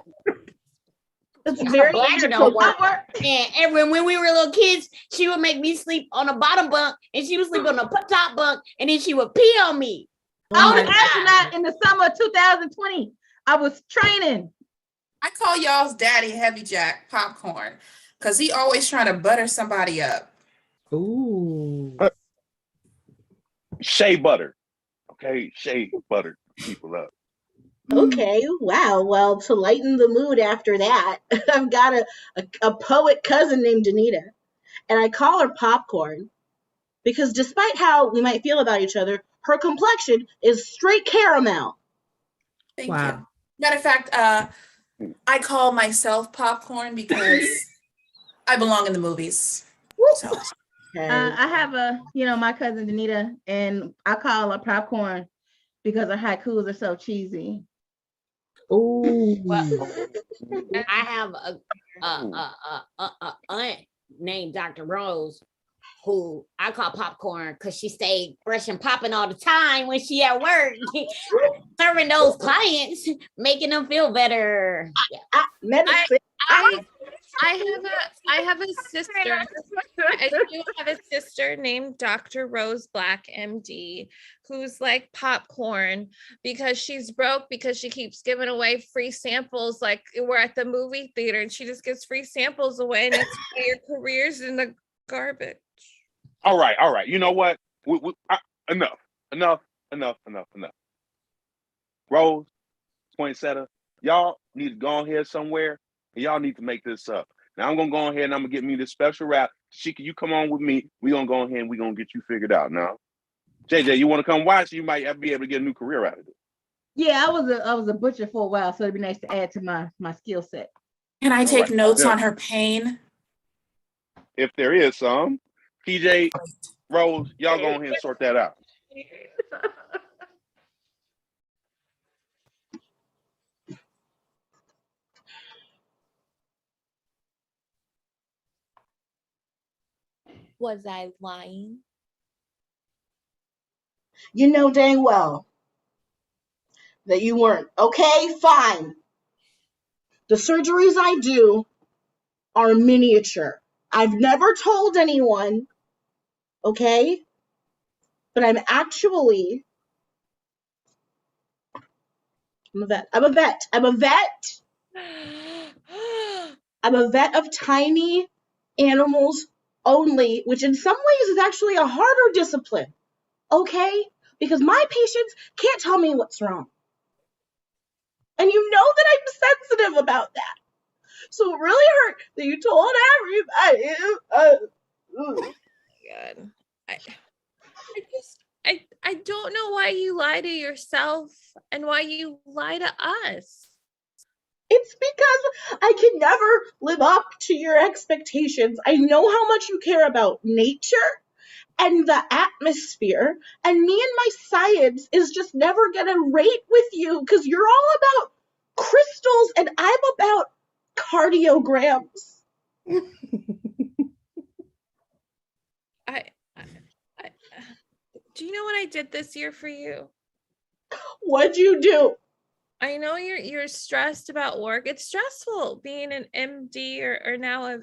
It's very bladder don't work. And when we were little kids, she would make me sleep on the bottom bunk, and she would sleep on the top bunk, and then she would pee on me. I was an astronaut in the summer of 2020. I was training. I call y'all's daddy Heavy Jack Popcorn because he always trying to butter somebody up. Ooh. Shea butter. Okay, shea butter people up. Okay, wow. Well, to lighten the mood after that, I've got a poet cousin named Danita, and I call her Popcorn because despite how we might feel about each other, her complexion is straight caramel. Thank Wow. you. Matter of fact, I call myself popcorn because I belong in the movies. So Okay. I have my cousin Danita, and I call her popcorn because her haikus are so cheesy. Oh, I have a aunt named Dr. Rose who I call popcorn because she stayed fresh and popping all the time when she at work, serving those clients, making them feel better. Yeah. Medicine. I have a sister. I do have a sister named Dr. Rose Black, MD, who's like popcorn because she's broke because she keeps giving away free samples. Like we're at the movie theater and she just gives free samples away, and it's why your career's in the garbage. All right. You know what? Enough. Rose, poinsettia, y'all need to go on here somewhere and y'all need to make this up. Now I'm gonna go ahead and I'm gonna get me this special rap. Shika, you come on with me. We're gonna go ahead and we're gonna get you figured out now. JJ, you wanna come watch? You might be able to get a new career out of it. Yeah, I was a butcher for a while, so it'd be nice to add to my skill set. can I take right. notes Yeah. on her pain? If there is some, PJ, Rose, y'all go ahead and sort that out. Was I lying? You know dang well that you weren't. Okay, fine. The surgeries I do are miniature. I've never told anyone, okay? But I'm a vet. I'm a vet of tiny animals only, which in some ways is actually a harder discipline, okay? Because my patients can't tell me what's wrong. And you know that I'm sensitive about that. So it really hurt that you told everybody. God. I don't know why you lie to yourself and why you lie to us. It's because I can never live up to your expectations. I know how much you care about nature and the atmosphere, and me and my science is just never gonna rate with you because you're all about crystals and I'm about cardiograms. Do you know what I did this year for you? What'd you do? I know you're stressed about work. It's stressful being an MD or now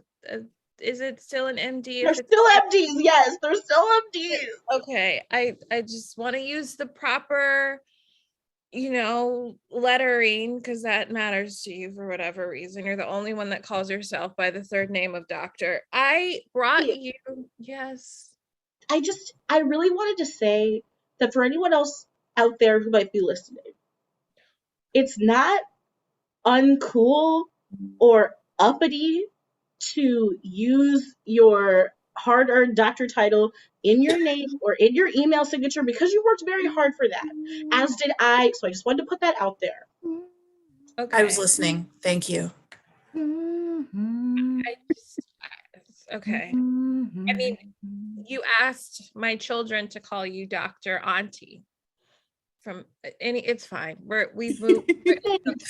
is it still an MD? They're still MDs, yes, they're still MDs. Okay, I just want to use the proper, lettering because that matters to you for whatever reason. You're the only one that calls yourself by the third name of doctor. I brought you, yes. I really wanted to say that for anyone else out there who might be listening, it's not uncool or uppity to use your hard-earned doctor title in your name or in your email signature because you worked very hard for that, as did I. So I just wanted to put that out there. Okay. I was listening. Thank you. Okay. I mean, you asked my children to call you Dr. Auntie. From any, it's fine. We've moved.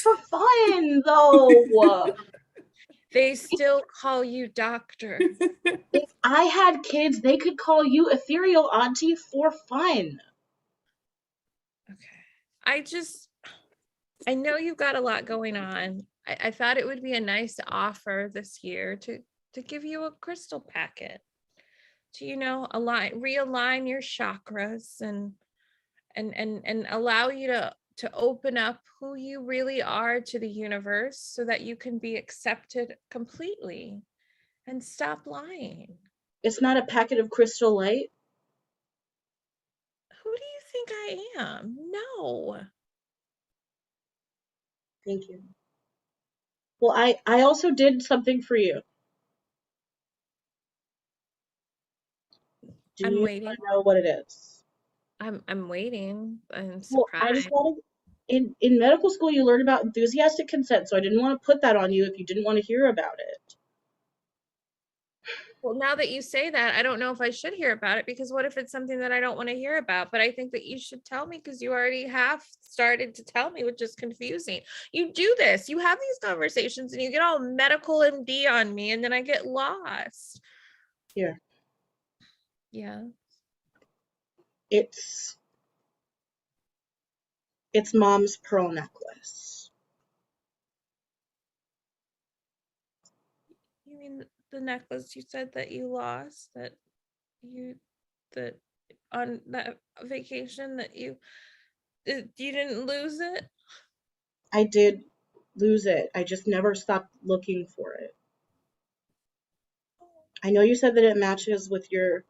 For fun, though. They still call you doctor. If I had kids, they could call you Ethereal Auntie for fun. Okay. I know you've got a lot going on. I thought it would be a nice offer this year to give you a crystal packet to, realign your chakras and allow you to open up who you really are to the universe so that you can be accepted completely and stop lying. It's not a packet of Crystal Light. Who do you think I am? No. Thank you. Well, I also did something for you. Do I'm you waiting. know what it is? I'm waiting. I'm Well, I just surprised. wanted in medical school you learn about enthusiastic consent, so I didn't want to put that on you if you didn't want to hear about it. Well, now that you say that, I don't know if I should hear about it, because what if it's something that I don't want to hear about? But I think that you should tell me, because you already have started to tell me, which is confusing. You do this, you have these conversations and you get all medical MD on me, and then I get lost. Here, Yeah. it's mom's pearl necklace. You mean the necklace you said that you lost, that on that vacation that you didn't lose it? I did lose it. I just never stopped looking for it. I know you said that it matches with your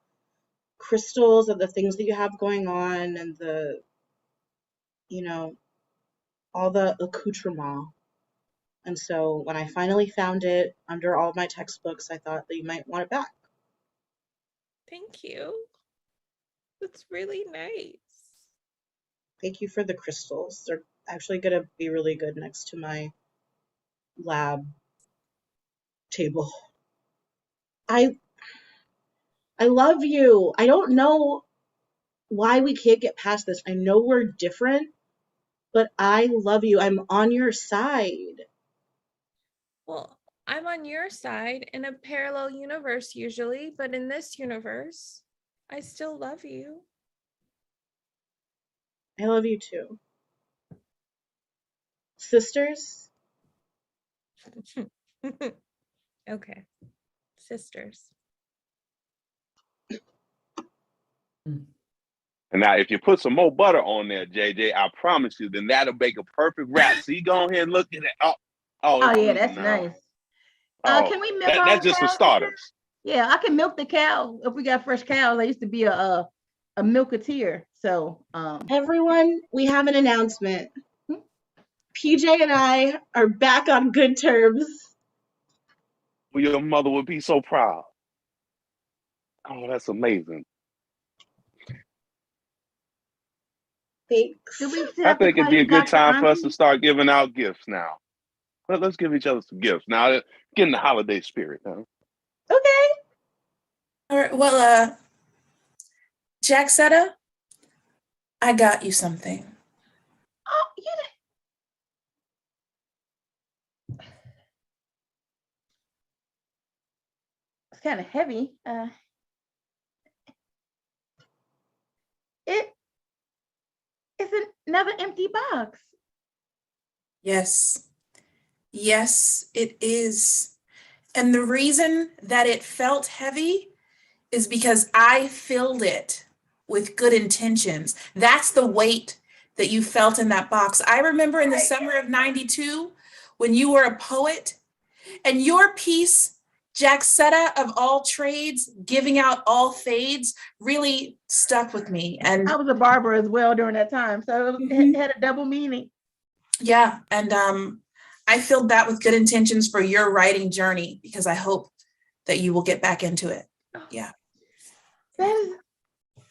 crystals of the things that you have going on and the, you know, all the accoutrement. And so when I finally found it under all of my textbooks, I thought that you might want it back. Thank you. That's really nice. Thank you for the crystals. They're actually going to be really good next to my lab table. I love you. I don't know why we can't get past this. I know we're different, but I love you. I'm on your side. Well, I'm on your side in a parallel universe usually, but in this universe, I still love you. I love you too. Sisters? Okay. Sisters. And now, if you put some more butter on there, JJ, I promise you, then that'll make a perfect wrap. See, go ahead and look at it. Oh yeah, that's no. nice. Oh, Can we milk our that's just for cows? starters. Yeah, I can milk the cow if we got fresh cows. I used to be a milketeer. So Everyone, we have an announcement. PJ and I are back on good terms. Well, your mother would be so proud. Oh, that's amazing. Thanks. do we still I have to think it'd call be you a good Dr. time for us to Auntie? start giving out gifts now. Let's give each other some gifts now. Get in the holiday spirit now. Okay. All right. Well, Jack Setta, I got you something. Oh, you know, it's kind of heavy. It's another empty box. Yes. Yes, it is. And the reason that it felt heavy is because I filled it with good intentions. That's the weight that you felt in that box. I remember in the summer of 92 when you were a poet and your piece, Jack Setta of all trades, giving out all fades, really stuck with me. And I was a barber as well during that time, so it had a double meaning. yeah, and I filled that with good intentions for your writing journey because I hope that you will get back into it. Yeah.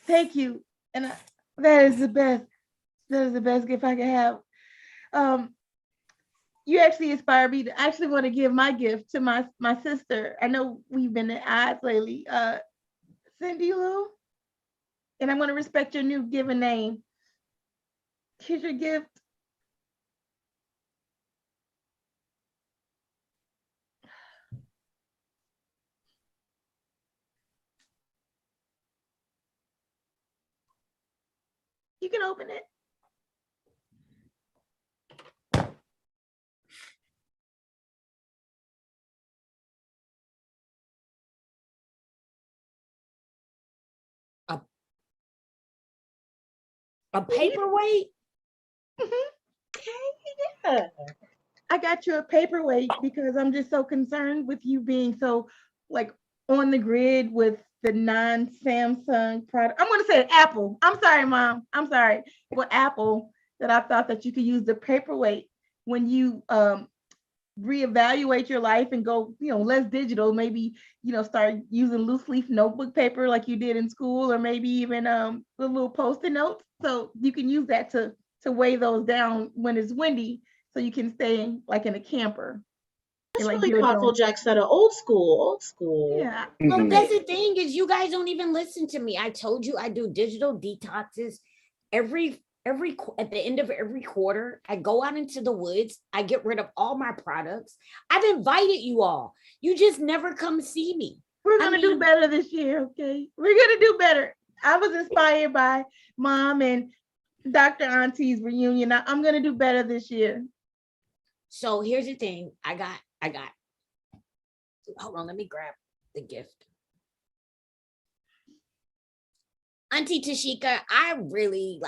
Thank you. And that is the best. That is the best gift I can have. You actually inspired me to actually want to give my gift to my sister. I know we've been at odds lately. Cindy Lou, and I'm going to respect your new given name. Here's your gift. You can open it. A paperweight? Yeah. I got you a paperweight because I'm just so concerned with you being so like on the grid with the non-Samsung product. I'm going to say Apple. I'm sorry, Mom. I'm sorry. Well, Apple, that I thought that you could use the paperweight when you reevaluate your life and go, less digital, maybe, start using loose leaf notebook paper like you did in school, or maybe even the little post-it notes. So you can use that to weigh those down when it's windy, so you can stay like in a camper. That's and, like, really do it thoughtful, on- Jack said. Old school. Yeah. Well, Mhm. that's the thing is you guys don't even listen to me. I told you I do digital detoxes every at the end of every quarter. I go out into the woods. I get rid of all my products. I've invited you all. You just never come see me. We're gonna do better this year, okay? We're gonna do better. I was inspired by Mom and Dr. Auntie's reunion. I'm gonna do better this year. So here's the thing. I got. Hold on, let me grab the gift. Auntie Tashika, I really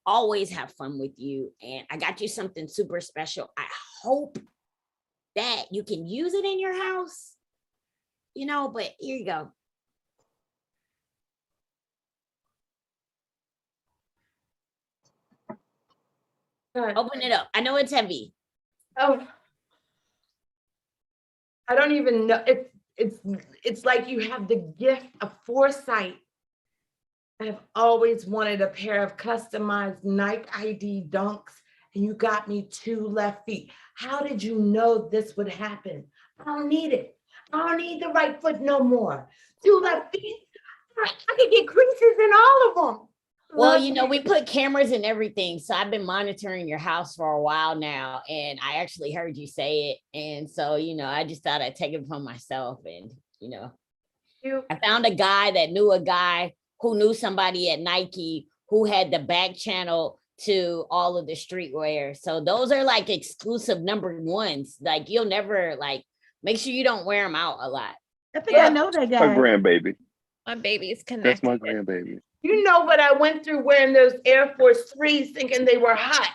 always have fun with you, and I got you something super special. I hope that you can use it in your house, but here you go. Open it up. I know it's heavy. Oh, I don't even know. It's like you have the gift of foresight. I've always wanted a pair of customized Nike ID Dunks, and you got me 2 left feet. How did you know this would happen? I don't need it. I don't need the right foot no more. 2 left feet. I could get creases in all of them. Well, we put cameras and everything, so I've been monitoring your house for a while now, and I actually heard you say it, and so I just thought I'd take it upon myself, and I found a guy that knew a guy who knew somebody at Nike who had the back channel to all of the streetwear. So those are like exclusive number ones. Like you'll never make sure you don't wear them out a lot. I think I know that guy. My grandbaby. My baby's That's connected. my grandbaby. You know what I went through wearing those Air Force 3s thinking they were hot,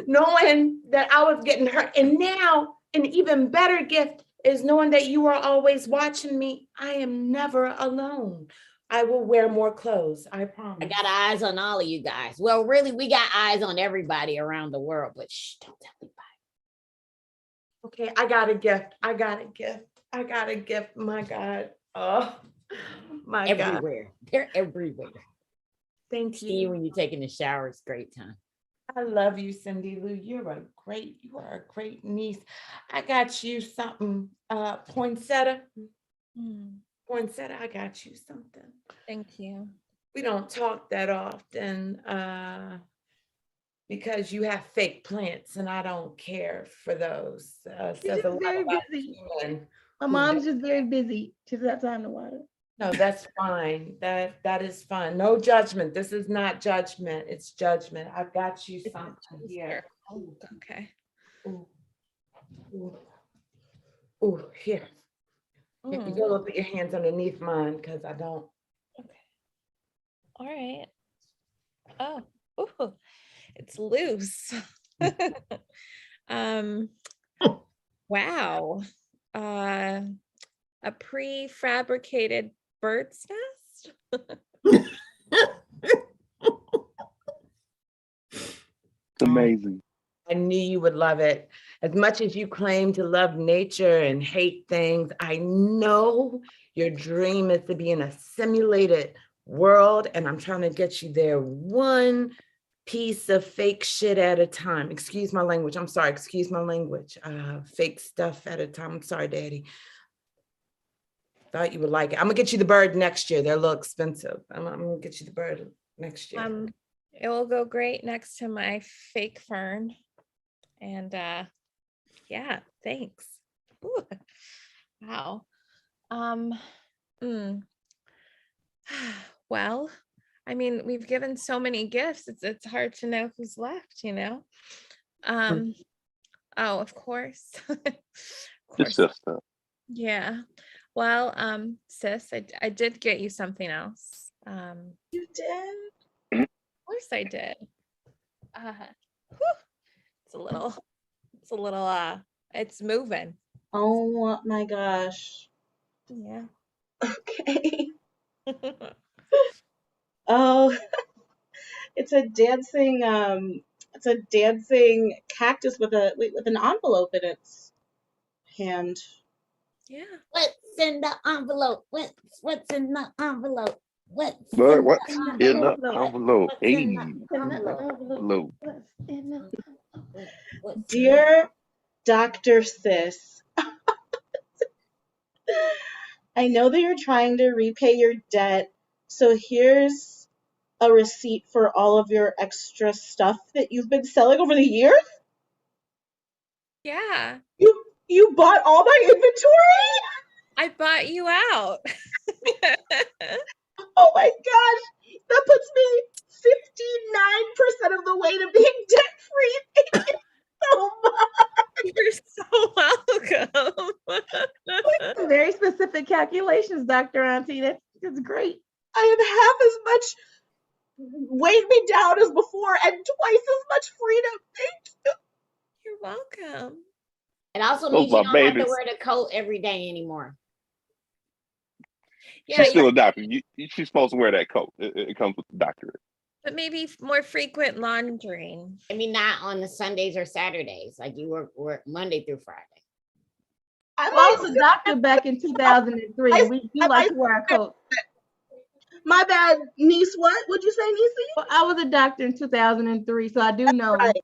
knowing that I was getting hurt. And now an even better gift is knowing that you are always watching me. I am never alone. I will wear more clothes, I promise. I got eyes on all of you guys. Well, really, we got eyes on everybody around the world, but shh, don't tell anybody. Okay, I got a gift. I got a gift. My God. Oh, my God. Everywhere. They're everywhere. Thank See you you. when you're taking a shower. It's a great time. I love you, Cindy Lou. You are a great niece. I got you something, poinsettia. Poinsettia, I got you something. Thank you. We don't talk that often because you have fake plants and I don't care for those. She's Says a just lot very about busy. women. My mom's just very busy. She doesn't have time to water. No, that's fine. That is fine. No judgment. This is not judgment. It's judgment. I've got you something here. Okay. Ooh. Ooh. Ooh, here. You go put your hands underneath mine because I don't. Okay. All right. Oh, ooh, it's loose. Wow. A prefabricated bird's nest. It's amazing. I knew you would love it. As much as you claim to love nature and hate things, I know your dream is to be in a simulated world, and I'm trying to get you there one piece of fake shit at a time. Excuse my language. I'm sorry. Excuse my language. Fake stuff at a time. I'm sorry, Daddy. Thought you would like it. I'm gonna get you the bird next year. They're a little expensive. I'm gonna get you the bird next year. It will go great next to my fake fern. And yeah, thanks. Ooh. Wow. Well, I mean, we've given so many gifts. It's hard to know who's left, Oh, of course. Of It's course. just Yeah. Well, sis, I did get you something else. You did? Of course I did. It's a little, it's moving. Oh my gosh. Yeah. Okay. Oh, it's a dancing It's a dancing cactus with an envelope in its hand. Yeah. What's in the envelope? What's in the envelope? What's But in what's the in the envelope? envelope? What's Hey, in the envelope? envelope. What's Dear Dr. Sis, I know that you're trying to repay your debt, so here's a receipt for all of your extra stuff that you've been selling over the years. Yeah. You bought all my inventory? I bought you out. Oh my gosh, that puts me 59% of the way to being debt free. Thank you so much. You're so welcome. Some very specific calculations, Dr. Auntie. That's great. I have half as much weighed me down as before and twice as much freedom. Thank you. You're welcome. It also Those means you my don't have to babies. wear the coat every day anymore. Yeah, She's still a doctor. She's supposed to wear that coat. It comes with the doctorate. but maybe more frequent laundering. I mean, not on the Sundays or Saturdays. Like you work Monday through Friday. I was a doctor back in 2003, and we do like to wear our coats. My bad, niece. What would you say, niece? Well, I was a doctor in 2003, so I do know, Right.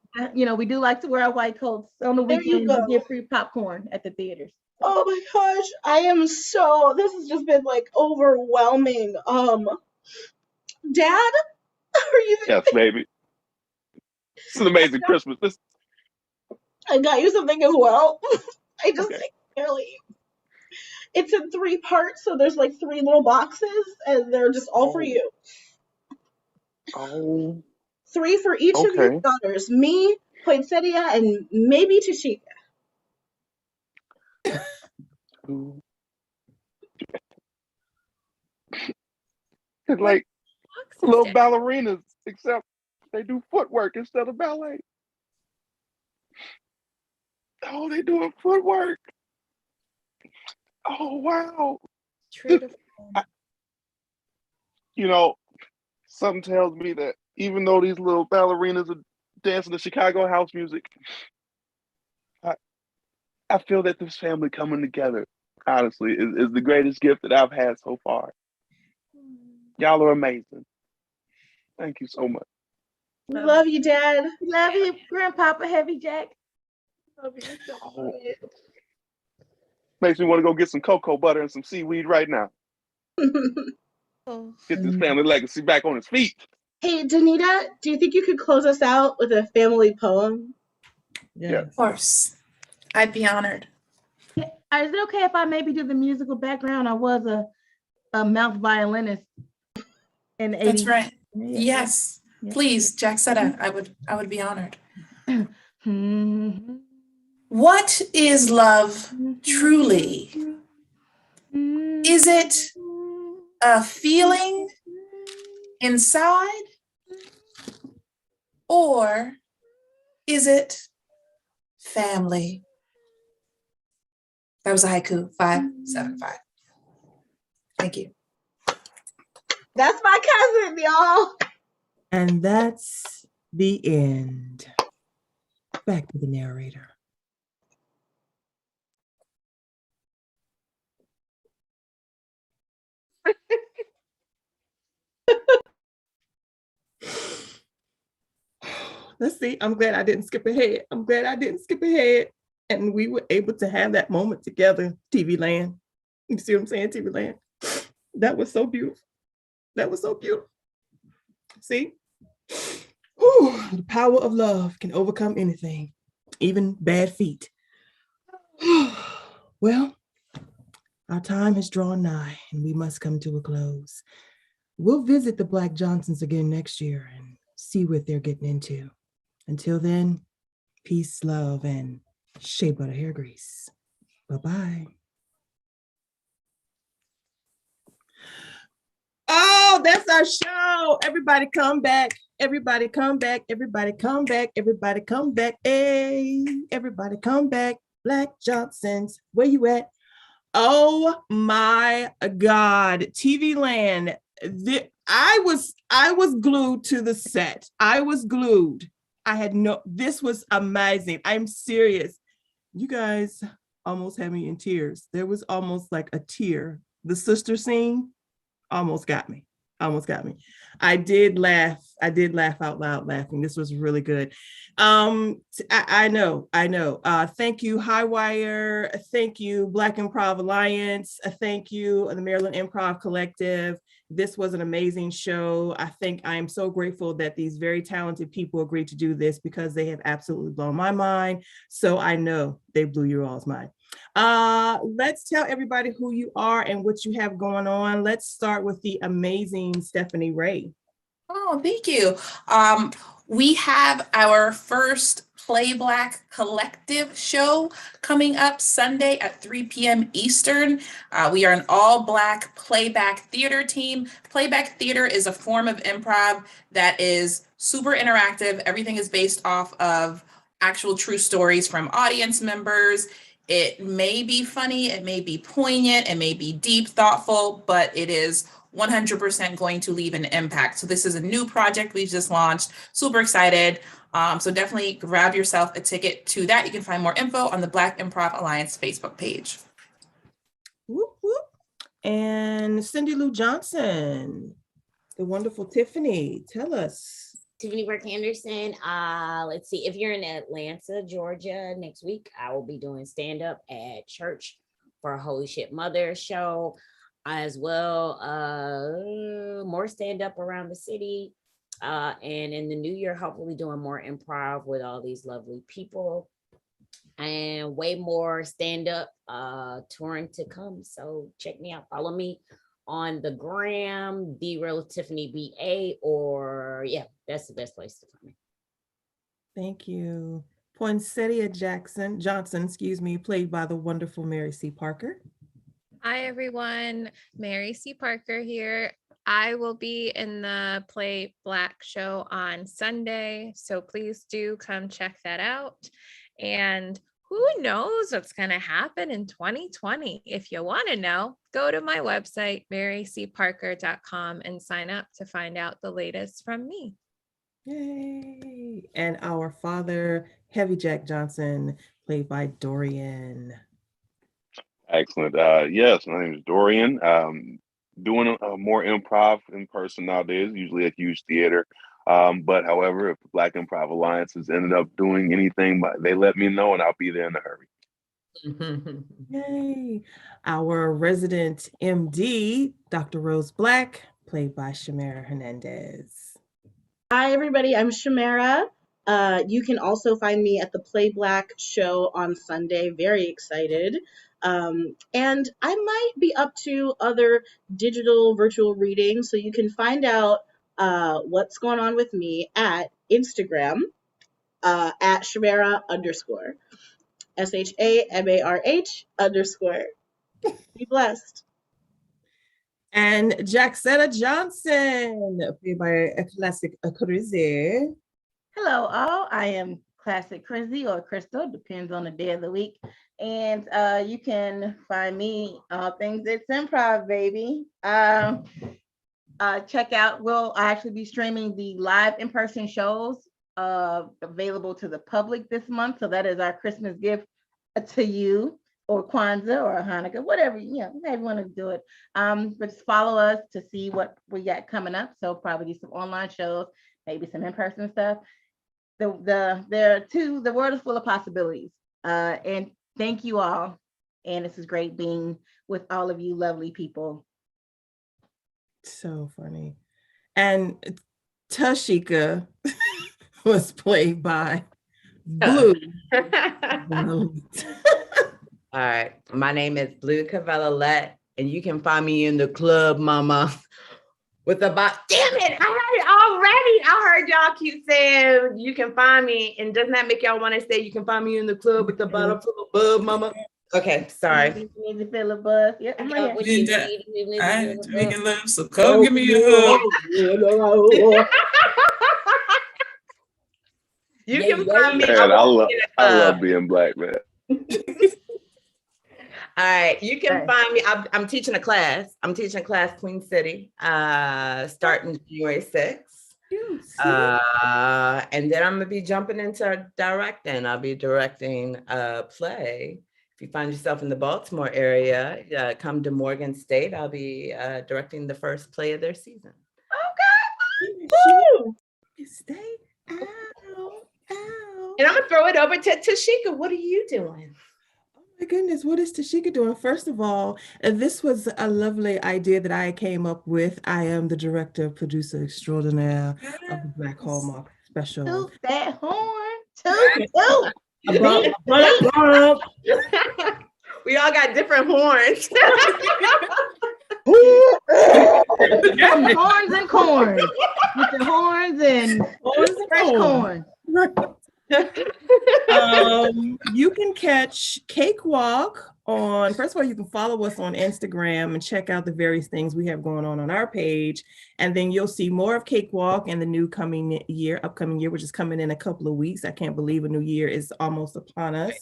we do like to wear our white coats on the There you weekend. go. We get free popcorn at the theaters. Oh my gosh, this has just been like overwhelming. Dad, are you? Yes, baby. It's an amazing Christmas. I got you something as well. I just Okay. barely. It's in 3 parts, so there's like 3 little boxes, and they're just all for you. Oh. 3 for each of your Okay. daughters, me, Poinsettia, and maybe Tashika. It's like Boxes, little Dad. ballerinas, except they do footwork instead of ballet. Oh, they doing footwork. Oh, wow. True to form. Something tells me that even though these little ballerinas are dancing to Chicago house music, I feel that this family coming together, honestly, is the greatest gift that I've had so far. Y'all are amazing. Thank you so much. Love you, Dad. Love you, Grandpapa Heavy Jack. Oh. Makes me want to go get some cocoa butter and some seaweed right now. Oh. Get this family legacy back on its feet. Hey, Danita, do you think you could close us out with a family poem? Yeah. Of course. I'd be honored. Is it okay if I maybe do the musical background? I was a mouth violinist in the 80s. That's right. Yeah. Yes. Yeah. Please, Jacksetta, I would be honored. Mhm. What is love truly? Is it a feeling inside? Or is it family? That was a haiku, 575. Thank you. That's my cousin, y'all. And that's the end. Back to the narrator. Let's see. I'm glad I didn't skip ahead. And we were able to have that moment together, TV land. You see what I'm saying, TV land? That was so beautiful. See? Whew, the power of love can overcome anything, even bad feet. Well, our time has drawn nigh and we must come to a close. We'll visit the Black Johnsons again next year and see what they're getting into. Until then, peace, love, and shea butter hair grease. Bye-bye. Oh, that's our show. Everybody come back. Everybody come back. Everybody come back. Everybody come back. Hey, everybody come back. Black Johnsons, where you at? Oh my God, TV land. I was glued to the set. I was glued. This was amazing. I'm serious. You guys almost had me in tears. There was almost like a tear. The sister scene almost got me. I did laugh out loud laughing. This was really good. I know. Thank you, Highwire. Thank you, Black Improv Alliance. Thank you, the Maryland Improv Collective. This was an amazing show. I am so grateful that these very talented people agreed to do this because they have absolutely blown my mind. So I know they blew your all's mind. Let's tell everybody who you are and what you have going on. Let's start with the amazing Stephanie Ray. Oh, thank you. We have our first Play Black collective show coming up Sunday at 3 p.m. Eastern. We are an all-Black playback theater team. Playback theater is a form of improv that is super interactive. Everything is based off of actual true stories from audience members. It may be funny, it may be poignant, it may be deep, thoughtful, but it is 100% going to leave an impact. So this is a new project we've just launched. Super excited. So definitely grab yourself a ticket to that. You can find more info on the Black Improv Alliance Facebook page. Whoop, whoop. And Cindy Lou Johnson, the wonderful Tiffany, tell us. Tiffany Burke Anderson. Let's see. If you're in Atlanta, Georgia next week, I will be doing stand-up at church for a Holy Shit Mother show, as well. More stand-up around the city. And in the new year, hopefully doing more improv with all these lovely people. And way more stand-up touring to come. So check me out. Follow me on the gram, The Real Tiffany BA, or yeah, that's the best place to find me. Thank you. Poinsettia Johnson, played by the wonderful Mary C. Parker. Hi, everyone. Mary C. Parker here. I will be in the Play Black show on Sunday, so please do come check that out. And who knows what's going to happen in 2020? If you want to know, go to my website, marycparker.com, and sign up to find out the latest from me. Yay. And our father, Heavy Jack Johnson, played by Dorian. Excellent. Yes, my name is Dorian. Doing more improv in person nowadays, usually at Huge Theater. But however, if the Black Improv Alliance has ended up doing anything, they let me know and I'll be there in a hurry. Yay. Our resident MD, Dr. Rose Black, played by Shamara Hernandez. Hi, everybody. I'm Shamara. You can also find me at the Play Black show on Sunday. Very excited. And I might be up to other digital virtual readings, so you can find out what's going on with me at Instagram at Shamara _ SHAMARH _ Be blessed. And Jaxetta Johnson, played by a classic Chrissy. Hello, all. I am Classic Chrissy or Crystal, depends on the day of the week. And you can find me all things It's Improv, baby. Check out, we'll actually be streaming the live in-person shows available to the public this month. So that is our Christmas gift to you, or Kwanzaa or Hanukkah, whatever, however you want to do it. But just follow us to see what we got coming up. So probably some online shows, maybe some in-person stuff. The world is full of possibilities. And thank you all. And this is great being with all of you lovely people. So funny. And Tashika was played by Blue. All right. My name is Blue Cavallalette, and you can find me in the club, mama. With about, damn it, I heard it already. I heard y'all keep saying you can find me. And doesn't that make y'all want to say you can find me in the club with the bottle full of bub, mama? Okay, sorry. You need to feel a buzz. Yep, I'm right here. I drinking love, so come give me a hug. You can find me. Man, I love being black, man. All right, you can find me. I'm teaching a class. I'm teaching a class Queen City, starting January 6th. You see? And then I'm gonna be jumping into directing. I'll be directing a play. If you find yourself in the Baltimore area, come to Morgan State. I'll be directing the first play of their season. Woo! Stay out. And I'm gonna throw it over to Tashika. What are you doing? Oh my goodness, what is Tashika doing? First of all, this was a lovely idea that I came up with. I am the director, producer extraordinaire of the Black Hallmark special. Toot that horn. Toot, toot. Bump, bump, bump. We all got different horns. Horns and corn. With the horns and fresh corn. You can catch Cakewalk on, first of all, you can follow us on Instagram and check out the various things we have going on our page. And then you'll see more of Cakewalk in the upcoming year, which is coming in a couple of weeks. I can't believe a new year is almost upon us.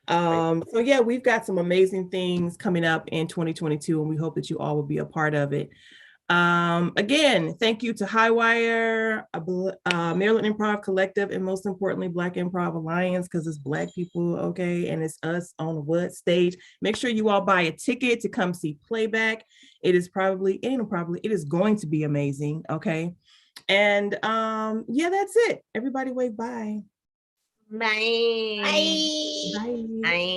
So yeah, we've got some amazing things coming up in 2022, and we hope that you all will be a part of it. Again, thank you to Highwire, Maryland Improv Collective, and most importantly, Black Improv Alliance, because it's Black people, okay, and it's us on the what stage. Make sure you all buy a ticket to come see playback. It is going to be amazing, okay? And yeah, that's it. Everybody wave bye. Bye. Bye. Bye. Bye.